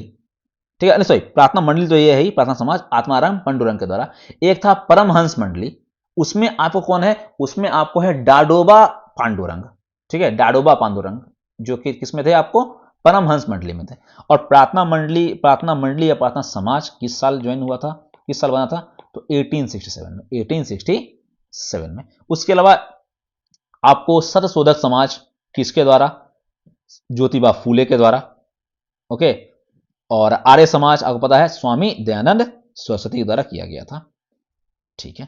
ठीक है, सॉरी प्रार्थना मंडली तो ये है ही, प्रार्थना समाज आत्माराम पांडुरंग के द्वारा। एक था परमहंस मंडली, उसमें आपको कौन है, उसमें आपको है डाडोबा पांडुरंग, ठीक है, डाडोबा पांडुरंग, जो कि किसमें थे आपको, परमहंस मंडली में थे। और प्रार्थना मंडली या प्रार्थना समाज किस साल ज्वाइन हुआ था, किस साल बना था, तो 1867 में। उसके अलावा आपको सत्यशोधक समाज किसके द्वारा? ज्योतिबा फूले के द्वारा। ओके, और आर्य समाज आपको पता है स्वामी दयानंद सरस्वती के द्वारा किया गया था। ठीक है,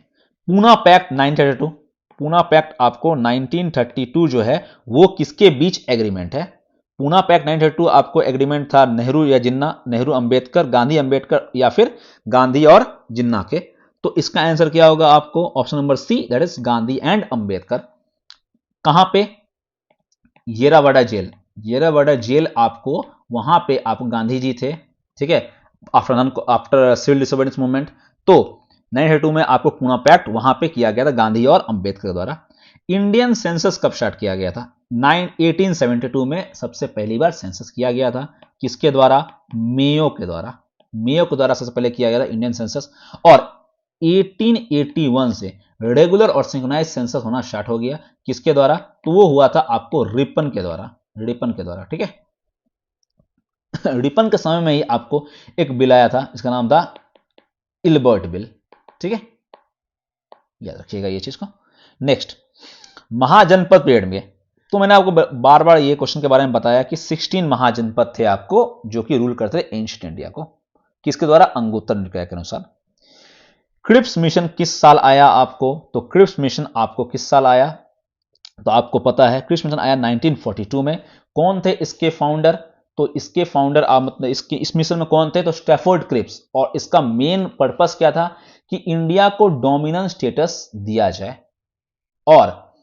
पूना पैक्ट 1932, पूना पैक्ट आपको 1932 जो है वो किसके बीच एग्रीमेंट है? पूना पैक्ट 1932 आपको एग्रीमेंट था नेहरू या जिन्ना, नेहरू अंबेडकर, गांधी अंबेडकर, या फिर गांधी और जिन्ना के। तो इसका आंसर क्या होगा आपको? Option number C, that is Gandhi and Ambedkar. कहां पे? येरावाड़ा जेल। येरावाड़ा जेल आपको वहां पे आप गांधी जी थे, ठीक है, आफ्टर सिविल डिसोबीडियंस मूवमेंट। तो 1932 में आपको पूना पैक्ट वहां पे किया गया था गांधी और अंबेडकर द्वारा। इंडियन सेंसस कब स्टार्ट किया गया था? 1872 में सबसे पहली बार सेंसस किया गया था। किसके द्वारा? मेयो के द्वारा। मेयो के द्वारा सबसे पहले किया गया था इंडियन सेंसस। और 1881 से रेगुलर और सिंक्रोनाइज सेंसस होना स्टार्ट हो गया। किसके द्वारा? तो वो हुआ था आपको रिपन के द्वारा, रिपन के द्वारा। ठीक है, रिपन के समय में ही आपको एक बिल आया था, इसका नाम था इल्बर्ट बिल। ठीक है, याद रखिएगा ये चीज को। नेक्स्ट, महाजनपद पीरियड में, तो मैंने आपको बार बार ये क्वेश्चन के बारे में बताया कि 16 महाजनपद थे आपको जो कि रूल करते थे एंशिएंट इंडिया को। किसके द्वारा? अंगुत्तर निकाय के अनुसार। क्रिप्स मिशन किस साल आया आपको? तो क्रिप्स मिशन आपको किस साल आया? तो आपको पता है क्रिप्स मिशन आया 1942 में। कौन थे इसके फाउंडर? तो इसके फाउंडर मतलब इस मिशन में कौन थे? तो स्टैफोर्ड क्रिप्स। और इसका मेन पर्पस क्या था? कि इंडिया को डोमिनेंट स्टेटस दिया जाए। और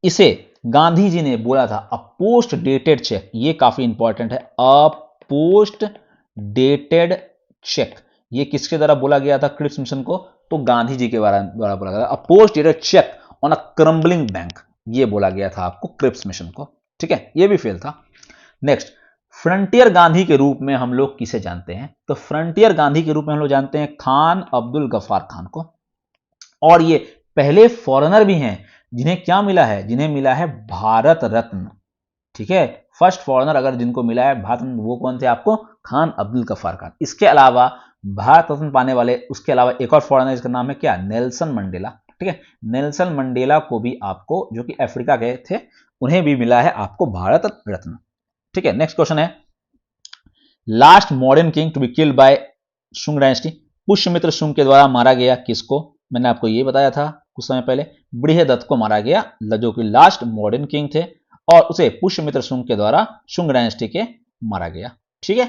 इसे गांधी जी ने बोला था अ पोस्ट डेटेड चेक, ये काफी इंपॉर्टेंट है, अ पोस्ट डेटेड चेक। ये किसके द्वारा बोला गया था क्रिप्स मिशन को? तो गांधी जी के द्वारा बोला गया था, अ post dated cheque on a crumbling bank, ये बोला गया था आपको क्रिप्स मिशन को। ठीक है, ये भी फेल था। नेक्स्ट, फ्रंटियर गांधी के रूप में हम लोग किसे जानते हैं? तो फ्रंटियर गांधी के रूप में हम लोग जानते हैं खान अब्दुल गफ्फार खान को। और ये पहले फॉरेनर भी हैं जिन्हें क्या मिला है? जिन्हें मिला है भारत रत्न। ठीक है, फर्स्ट फॉरेनर अगर जिनको मिला है भारत रत्न, वो कौन थे आपको? खान अब्दुल गफ्फार खान। इसके अलावा भारत रत्न पाने वाले, उसके अलावा एक और फॉरेनर जिसका नाम है क्या? Nelson Mandela. ठीक है, नेल्सन मंडेला को भी आपको, जो कि अफ्रीका गए थे, उन्हें भी मिला है आपको भारत रत्न। ठीक है, नेक्स्ट क्वेश्चन है, last modern king to be killed by Shunga dynasty, Pushyamitra Shunga के द्वारा मारा गया किसको? मैंने आपको ये बताया था कुछ समय पहले, बृहदत्त को मारा गया, जो कि लास्ट मॉडर्न किंग थे, और उसे पुष्यमित्र शुंग के द्वारा शुंग डायनेस्टी के मारा गया। ठीक है,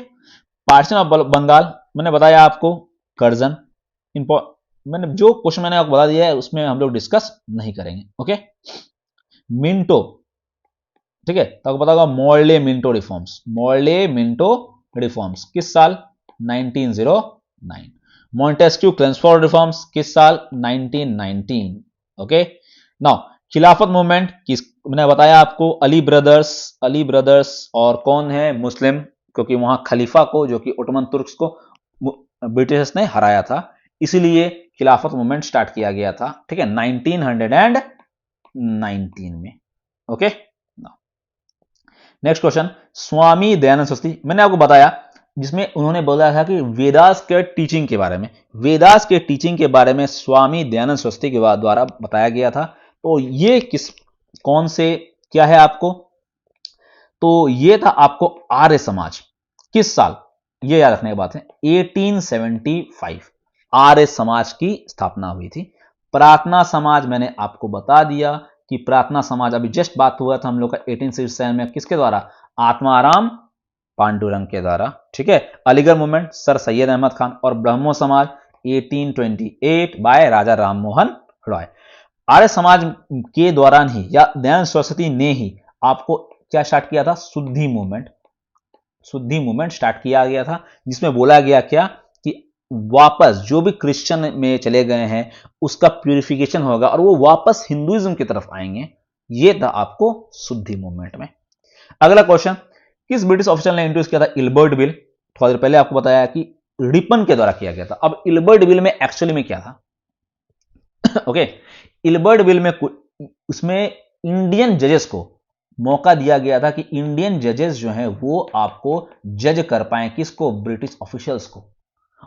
पार्टीशन ऑफ बंगाल मैंने बताया आपको, कर्जन। मैंने जो क्वेश्चन मैंने आपको बता दिया है उसमें हम लोग डिस्कस नहीं करेंगे। ओके, मिंटो, ठीक है, तो आपको पता होगा Morley Minto reforms, Morley Minto reforms किस साल? 1909। मॉन्टेस्क्यू क्लेंसफोर्ड रिफॉर्म्स किस साल? 1919। ओके, नाउ खिलाफत मूवमेंट किस, मैंने बताया आपको अली ब्रदर्स, अली ब्रदर्स, और कौन है? मुस्लिम, क्योंकि वहां खलीफा को, जो कि ओटोमन तुर्क्स को ब्रिटिशर्स ने हराया था, इसलिए खिलाफत मूवमेंट स्टार्ट किया गया था। ठीक है, 1919 में। Okay, next question, Swami Dayanand Saraswati, मैंने आपको बताया जिसमें उन्होंने बोला था कि वेदास के टीचिंग के बारे में, वेदास के टीचिंग के बारे में स्वामी दयानंद सरस्वती के द्वारा बताया गया था। तो ये किस, कौन से, क्या है आपको? तो ये था आपको आर्य समाज। किस साल? ये याद रखने की बात है, 1875 आर्य समाज की स्थापना हुई थी। प्रार्थना समाज मैंने आपको बता दिया कि प्रार्थना समाज अभी जस्ट बात हुआ था हम लोग का 1867 में, किसके द्वारा? आत्माराम पांडुरंग के द्वारा। ठीक है, अलीगढ़ मूवमेंट सर सैयद अहमद खान, और ब्रह्मो समाज 1828 बाय राजा राम मोहन रॉय। आर्य समाज के दौरान ही, या दयानंद सरस्वती ने ही आपको क्या स्टार्ट किया था? शुद्धि मूवमेंट, शुद्धि मूवमेंट स्टार्ट किया गया था, जिसमें बोला गया क्या कि वापस जो भी क्रिश्चियन में चले गए हैं उसका प्यूरिफिकेशन होगा और वो वापस हिंदुइज्म की तरफ आएंगे। ये था आपको शुद्धि मूवमेंट में। अगला क्वेश्चन, किस ब्रिटिश ऑफिसर ने इंट्रोड्यूस किया था इल्बर्ट बिल? थोड़ा देर पहले आपको बताया कि रिपन के द्वारा किया गया था। अब इल्बर्ट बिल में एक्चुअली में क्या था? ओके, इल्बर्ट बिल में उसमें इंडियन जजेस को मौका दिया गया था कि इंडियन जजेस जो हैं वो आपको जज कर पाए, किसको? ब्रिटिश ऑफिशियल्स को।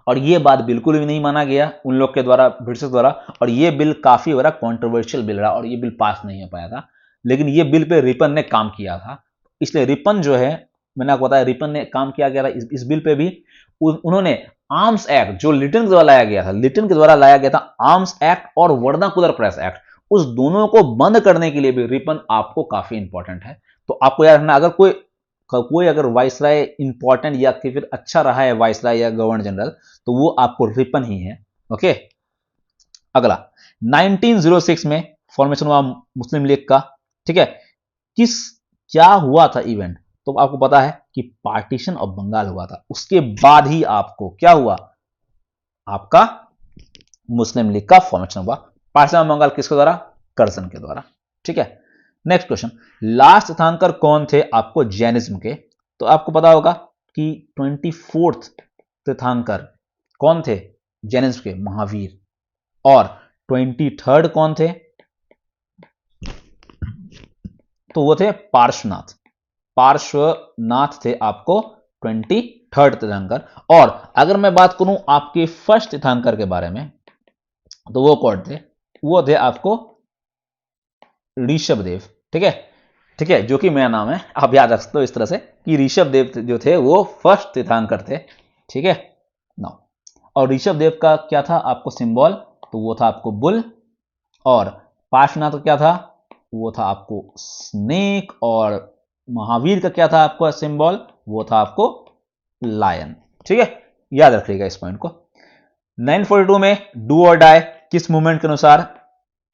और ये बात बिल्कुल भी नहीं माना गया उन लोग के द्वारा, ब्रिटिश द्वारा, और ये बिल काफी बड़ा कंट्रोवर्शियल बिल रहा और ये बिल पास नहीं हो पाया था। लेकिन ये बिल पे रिपन ने काम किया था, इसलिए रिपन जो है, मैंने आपको बताया रिपन ने काम किया गया था इस बिल पे भी। उन्होंने आर्म्स एक्ट जो लिटन के द्वारा लाया गया था, लिटन के द्वारा लाया गया था आर्म्स एक्ट और वर्नाकुलर प्रेस एक्ट, उस दोनों को बंद करने के लिए भी रिपन आपको काफी इंपॉर्टेंट है। तो आपको याद रखना, अगर कोई अगर वाइसराय इंपॉर्टेंट या फिर अच्छा रहा है वाइसराय या गवर्नर जनरल, तो वो आपको रिपन ही है। ओके, अगला 1906 में फॉर्मेशन हुआ मुस्लिम लीग का। ठीक है, क्या हुआ था इवेंट, तो आपको पता है कि पार्टीशन ऑफ बंगाल हुआ था, उसके बाद ही आपको क्या हुआ, आपका मुस्लिम लीग का फॉर्मेशन हुआ। पार्टीशन ऑफ बंगाल किसके द्वारा, कर्जन के द्वारा। ठीक है, नेक्स्ट क्वेश्चन, लास्ट तीर्थंकर कौन थे आपको जैनिज्म के, तो आपको पता होगा कि 24th तीर्थंकर कौन थे जैनिज्म के, महावीर। और 23rd कौन थे, तो वो थे पार्श्वनाथ। पार्श्वनाथ थे आपको 23rd तीर्थंकर। और अगर मैं बात करूं आपके फर्स्ट तीर्थंकर के बारे में, तो वो कौन थे, वो थे आपको ऋषभ देव। ठीक है, ठीक है, जो कि मेरा नाम है, आप याद रख सकते हो इस तरह से कि ऋषभ देव जो थे वो फर्स्ट तीर्थंकर थे। ठीक है ना, और ऋषभ देव का क्या था आपको सिंबल, तो वो था आपको बुल। और पार्श्वनाथ का क्या था, वो था आपको स्नेक। और महावीर का क्या था आपको सिंबल, वो था आपको लायन। ठीक है, याद रखिएगा इस पॉइंट को। 942 में डू और डाई किस मूवमेंट के अनुसार,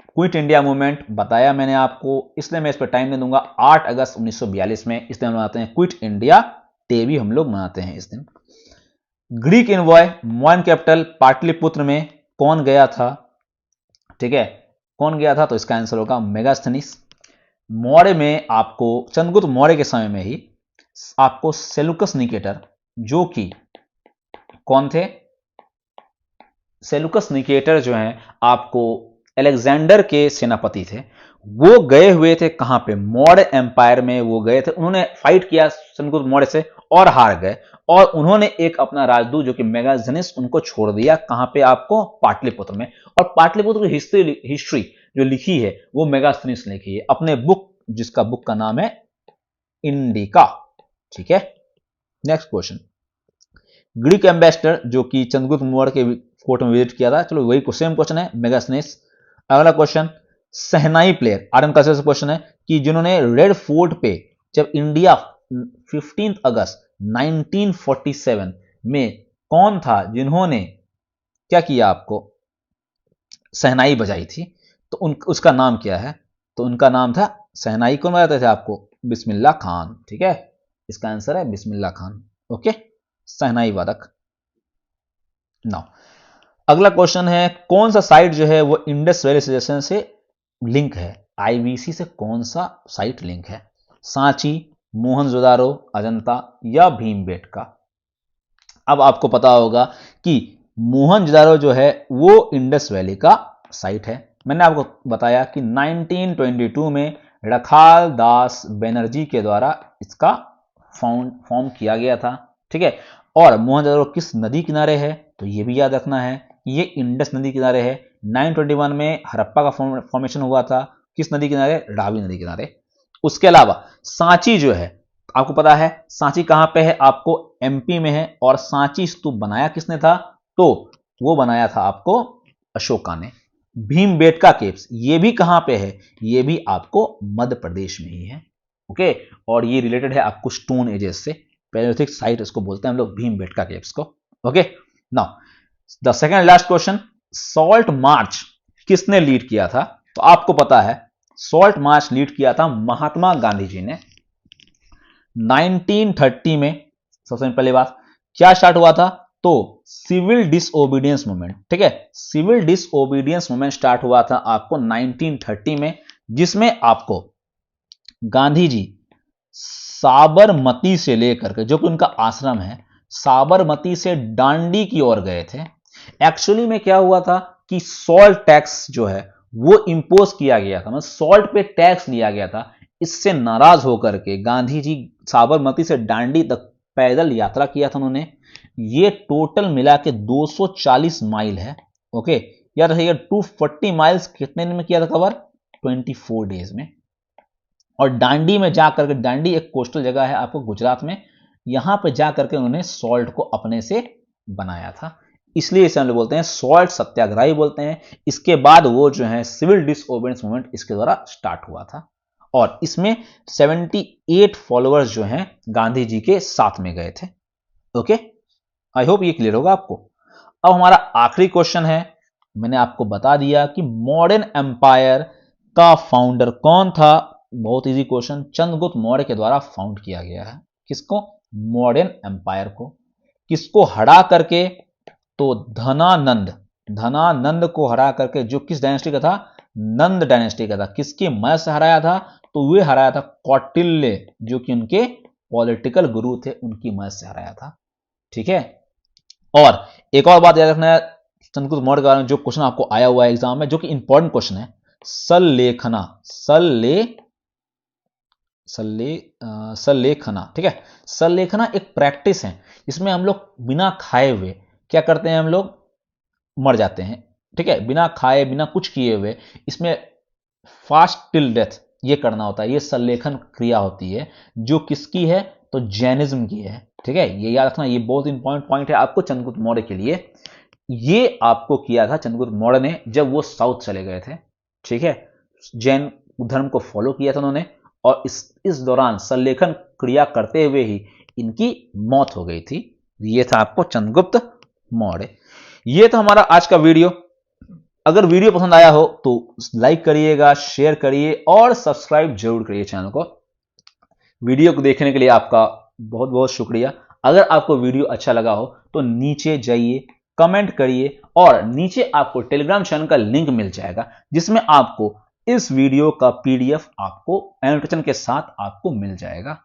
क्विट इंडिया मूवमेंट बताया मैंने आपको, इसलिए मैं इस पर टाइम नहीं दूंगा। 8 अगस्त 1942 में इस दिन हम मनाते हैं क्विट इंडिया डे, भी हम लोग मनाते हैं इस दिन। ग्रीक इनवॉय मॉन कैपिटल पाटलिपुत्र में कौन गया था, ठीक है, कौन गया था, तो इसका आंसर होगा मेगास्थनीस। मौर्य में आपको चंद्रगुप्त मौर्य के समय में ही आपको सेलुकस निकेटर, जो कि कौन थे, सेलुकस निकेटर जो हैं आपको अलेक्जेंडर के सेनापति थे, वो गए हुए थे कहां पे, मौर्य एम्पायर में वो गए थे। उन्होंने फाइट किया चंद्रगुप्त मौर्य से और हार गए, और उन्होंने एक अपना राजदूत जो कि मेगास्थनीस, उनको छोड़ दिया कहां पे, आपको पाटलिपुत्र में। और पाटलिपुत्र की हिस्ट्री जो लिखी है वो मेगास्थनीस ने लिखी है अपने बुक, जिसका बुक का नाम है इंडिका। ठीक है, नेक्स्ट क्वेश्चन, ग्रीक एम्बेसडर जो कि चंद्रगुप्त मौर्य के कोर्ट में विजिट किया था, चलो वही सेम क्वेश्चन है, मेगास्थनीस। अगला क्वेश्चन, सहनाई प्लेयर, आर्यन का क्वेश्चन है कि जिन्होंने रेड फोर्ट पे जब इंडिया 15 अगस्त 1947 में कौन था जिन्होंने क्या किया, आपको सहनाई बजाई थी, तो उसका नाम क्या है, तो उनका नाम था, सहनाई कौन बजाते थे आपको, बिस्मिल्लाह खान। ठीक है, इसका आंसर है बिस्मिल्लाह खान। ओके, सहनाई वादक। नाउ अगला क्वेश्चन है, कौन सा साइट जो है वो इंडस वैली सिविलाइजेशन से लिंक है, आईवीसी से कौन सा साइट लिंक है, सांची, मोहनजोदारो, अजंता या भीमबेटका। अब आपको पता होगा कि मोहनजोदारो जो है वो इंडस वैली का साइट है। मैंने आपको बताया कि 1922 में रखाल दास बनर्जी के द्वारा इसका फॉर्म किया गया था। ठीक है, और मोहनजोदारो किस नदी किनारे है, तो ये भी याद रखना है, ये इंडस नदी किनारे है। 921 में हड़प्पा का फॉर्मेशन हुआ था, किस नदी किनारे, रावी नदी किनारे। उसके अलावा सांची जो है, आपको पता है सांची कहां पे है, आपको एमपी में है। और सांची स्तूप बनाया किसने था, तो वो बनाया था आपको अशोका ने। भीमबेटका केव्स ये भी कहां पे है, ये भी आपको मध्य प्रदेश में ही है। ओके, और ये रिलेटेड है आपको स्टोन एजेस से, पैलियोलिथिक साइट इसको बोलते हैं हम लोग, भीमबेटका केव्स को। Okay, now the second last question, salt march किसने लीड किया था, तो आपको पता है सॉल्ट मार्च लीड किया था महात्मा गांधी जी ने 1930 में। सबसे पहले बात क्या स्टार्ट हुआ था, तो सिविल डिसओबीडियंस मूवमेंट। ठीक है, सिविल डिसओबीडियंस मूवमेंट स्टार्ट हुआ था आपको 1930 में, जिसमें आपको गांधी जी साबरमती से लेकर के, जो कि उनका आश्रम है, साबरमती से दांडी की ओर गए थे। एक्चुअली में क्या हुआ था कि सॉल्ट टैक्स जो है वो इंपोज किया गया था, मतलब सॉल्ट पे टैक्स लिया गया था। इससे नाराज होकर के गांधी जी साबरमती से दांडी तक पैदल यात्रा किया था उन्होंने। ये टोटल मिला के 240 माइल है। ओके, याद रखिएगा 240 माइल्स कितने दिन में किया था कवर? 24 डेज में। और दांडी में जाकर के, दांडी एक कोस्टल जगह है आपको गुजरात में, यहां पर जाकर के उन्होंने सॉल्ट को अपने से बनाया था, इसलिए इसे हम लोग बोलते हैं सॉल्ट सत्याग्रही बोलते हैं। इसके बाद वो जो है सिविल डिसओबीडियंस मूवमेंट इसके द्वारा स्टार्ट हुआ था और इसमें 78 फॉलोअर्स जो हैं गांधी जी के साथ में गए थे। ओके, आई होप ये क्लियर होगा आपको। अब हमारा आखिरी क्वेश्चन है, मैंने आपको बता दिया कि मॉडर्न एम्पायर का फाउंडर कौन था। बहुत इजी क्वेश्चन, चंद्रगुप्त मौर्य के द्वारा फाउंड किया गया है। किसको? मॉडर्न एम्पायर को। किसको हरा करके? तो धनानंद को हरा करके, जो किस डायनेस्टी का था? नंद डायनेस्टी का था। किसकी मदद से हराया था? तो वे हराया था कौटिल्य, जो कि उनके पॉलिटिकल गुरु थे, उनकी मदद से हराया था। ठीक है, और एक और बात याद रखना है चंद्रगुप्त मौर्य के बारे में, जो क्वेश्चन आपको आया हुआ है एग्जाम में, जो कि इंपॉर्टेंट क्वेश्चन है, सल्लेखना। ठीक है, सल्लेखना एक प्रैक्टिस है, इसमें हम लोग बिना खाए हुए क्या करते हैं? हम लोग मर जाते हैं। ठीक है, बिना खाए बिना कुछ किए हुए, इसमें फास्ट टिल डेथ ये करना होता है। ये सल्लेखन क्रिया होती है, जो किसकी है? तो जैनिज्म की है। ठीक है, ये याद रखना, ये बहुत इंपॉर्टेंट पॉइंट है आपको चंद्रगुप्त मौर्य के लिए। ये आपको किया था चंद्रगुप्त मौर्य ने जब वो साउथ चले गए थे। ठीक है, जैन धर्म को फॉलो किया था उन्होंने, और इस दौरान सल्लेखन क्रिया करते हुए ही इनकी मौत हो गई थी। ये था आपको चंद्रगुप्त मौर्य। ये था हमारा आज का वीडियो। अगर वीडियो पसंद आया हो तो लाइक करिएगा, शेयर करिए और सब्सक्राइब जरूर करिए चैनल को। वीडियो को देखने के लिए आपका बहुत बहुत शुक्रिया। अगर आपको वीडियो अच्छा लगा हो तो नीचे जाइए, कमेंट करिए, और नीचे आपको टेलीग्राम चैनल का लिंक मिल जाएगा, जिसमें आपको इस वीडियो का पीडीएफ आपको एनोटेशन के साथ आपको मिल जाएगा।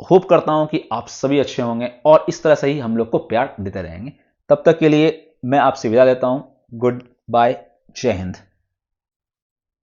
होप करता हूं कि आप सभी अच्छे होंगे और इस तरह से ही हम लोग को प्यार देते रहेंगे। तब तक के लिए मैं आपसे विदा लेता हूं। गुड बाय, जय हिंद।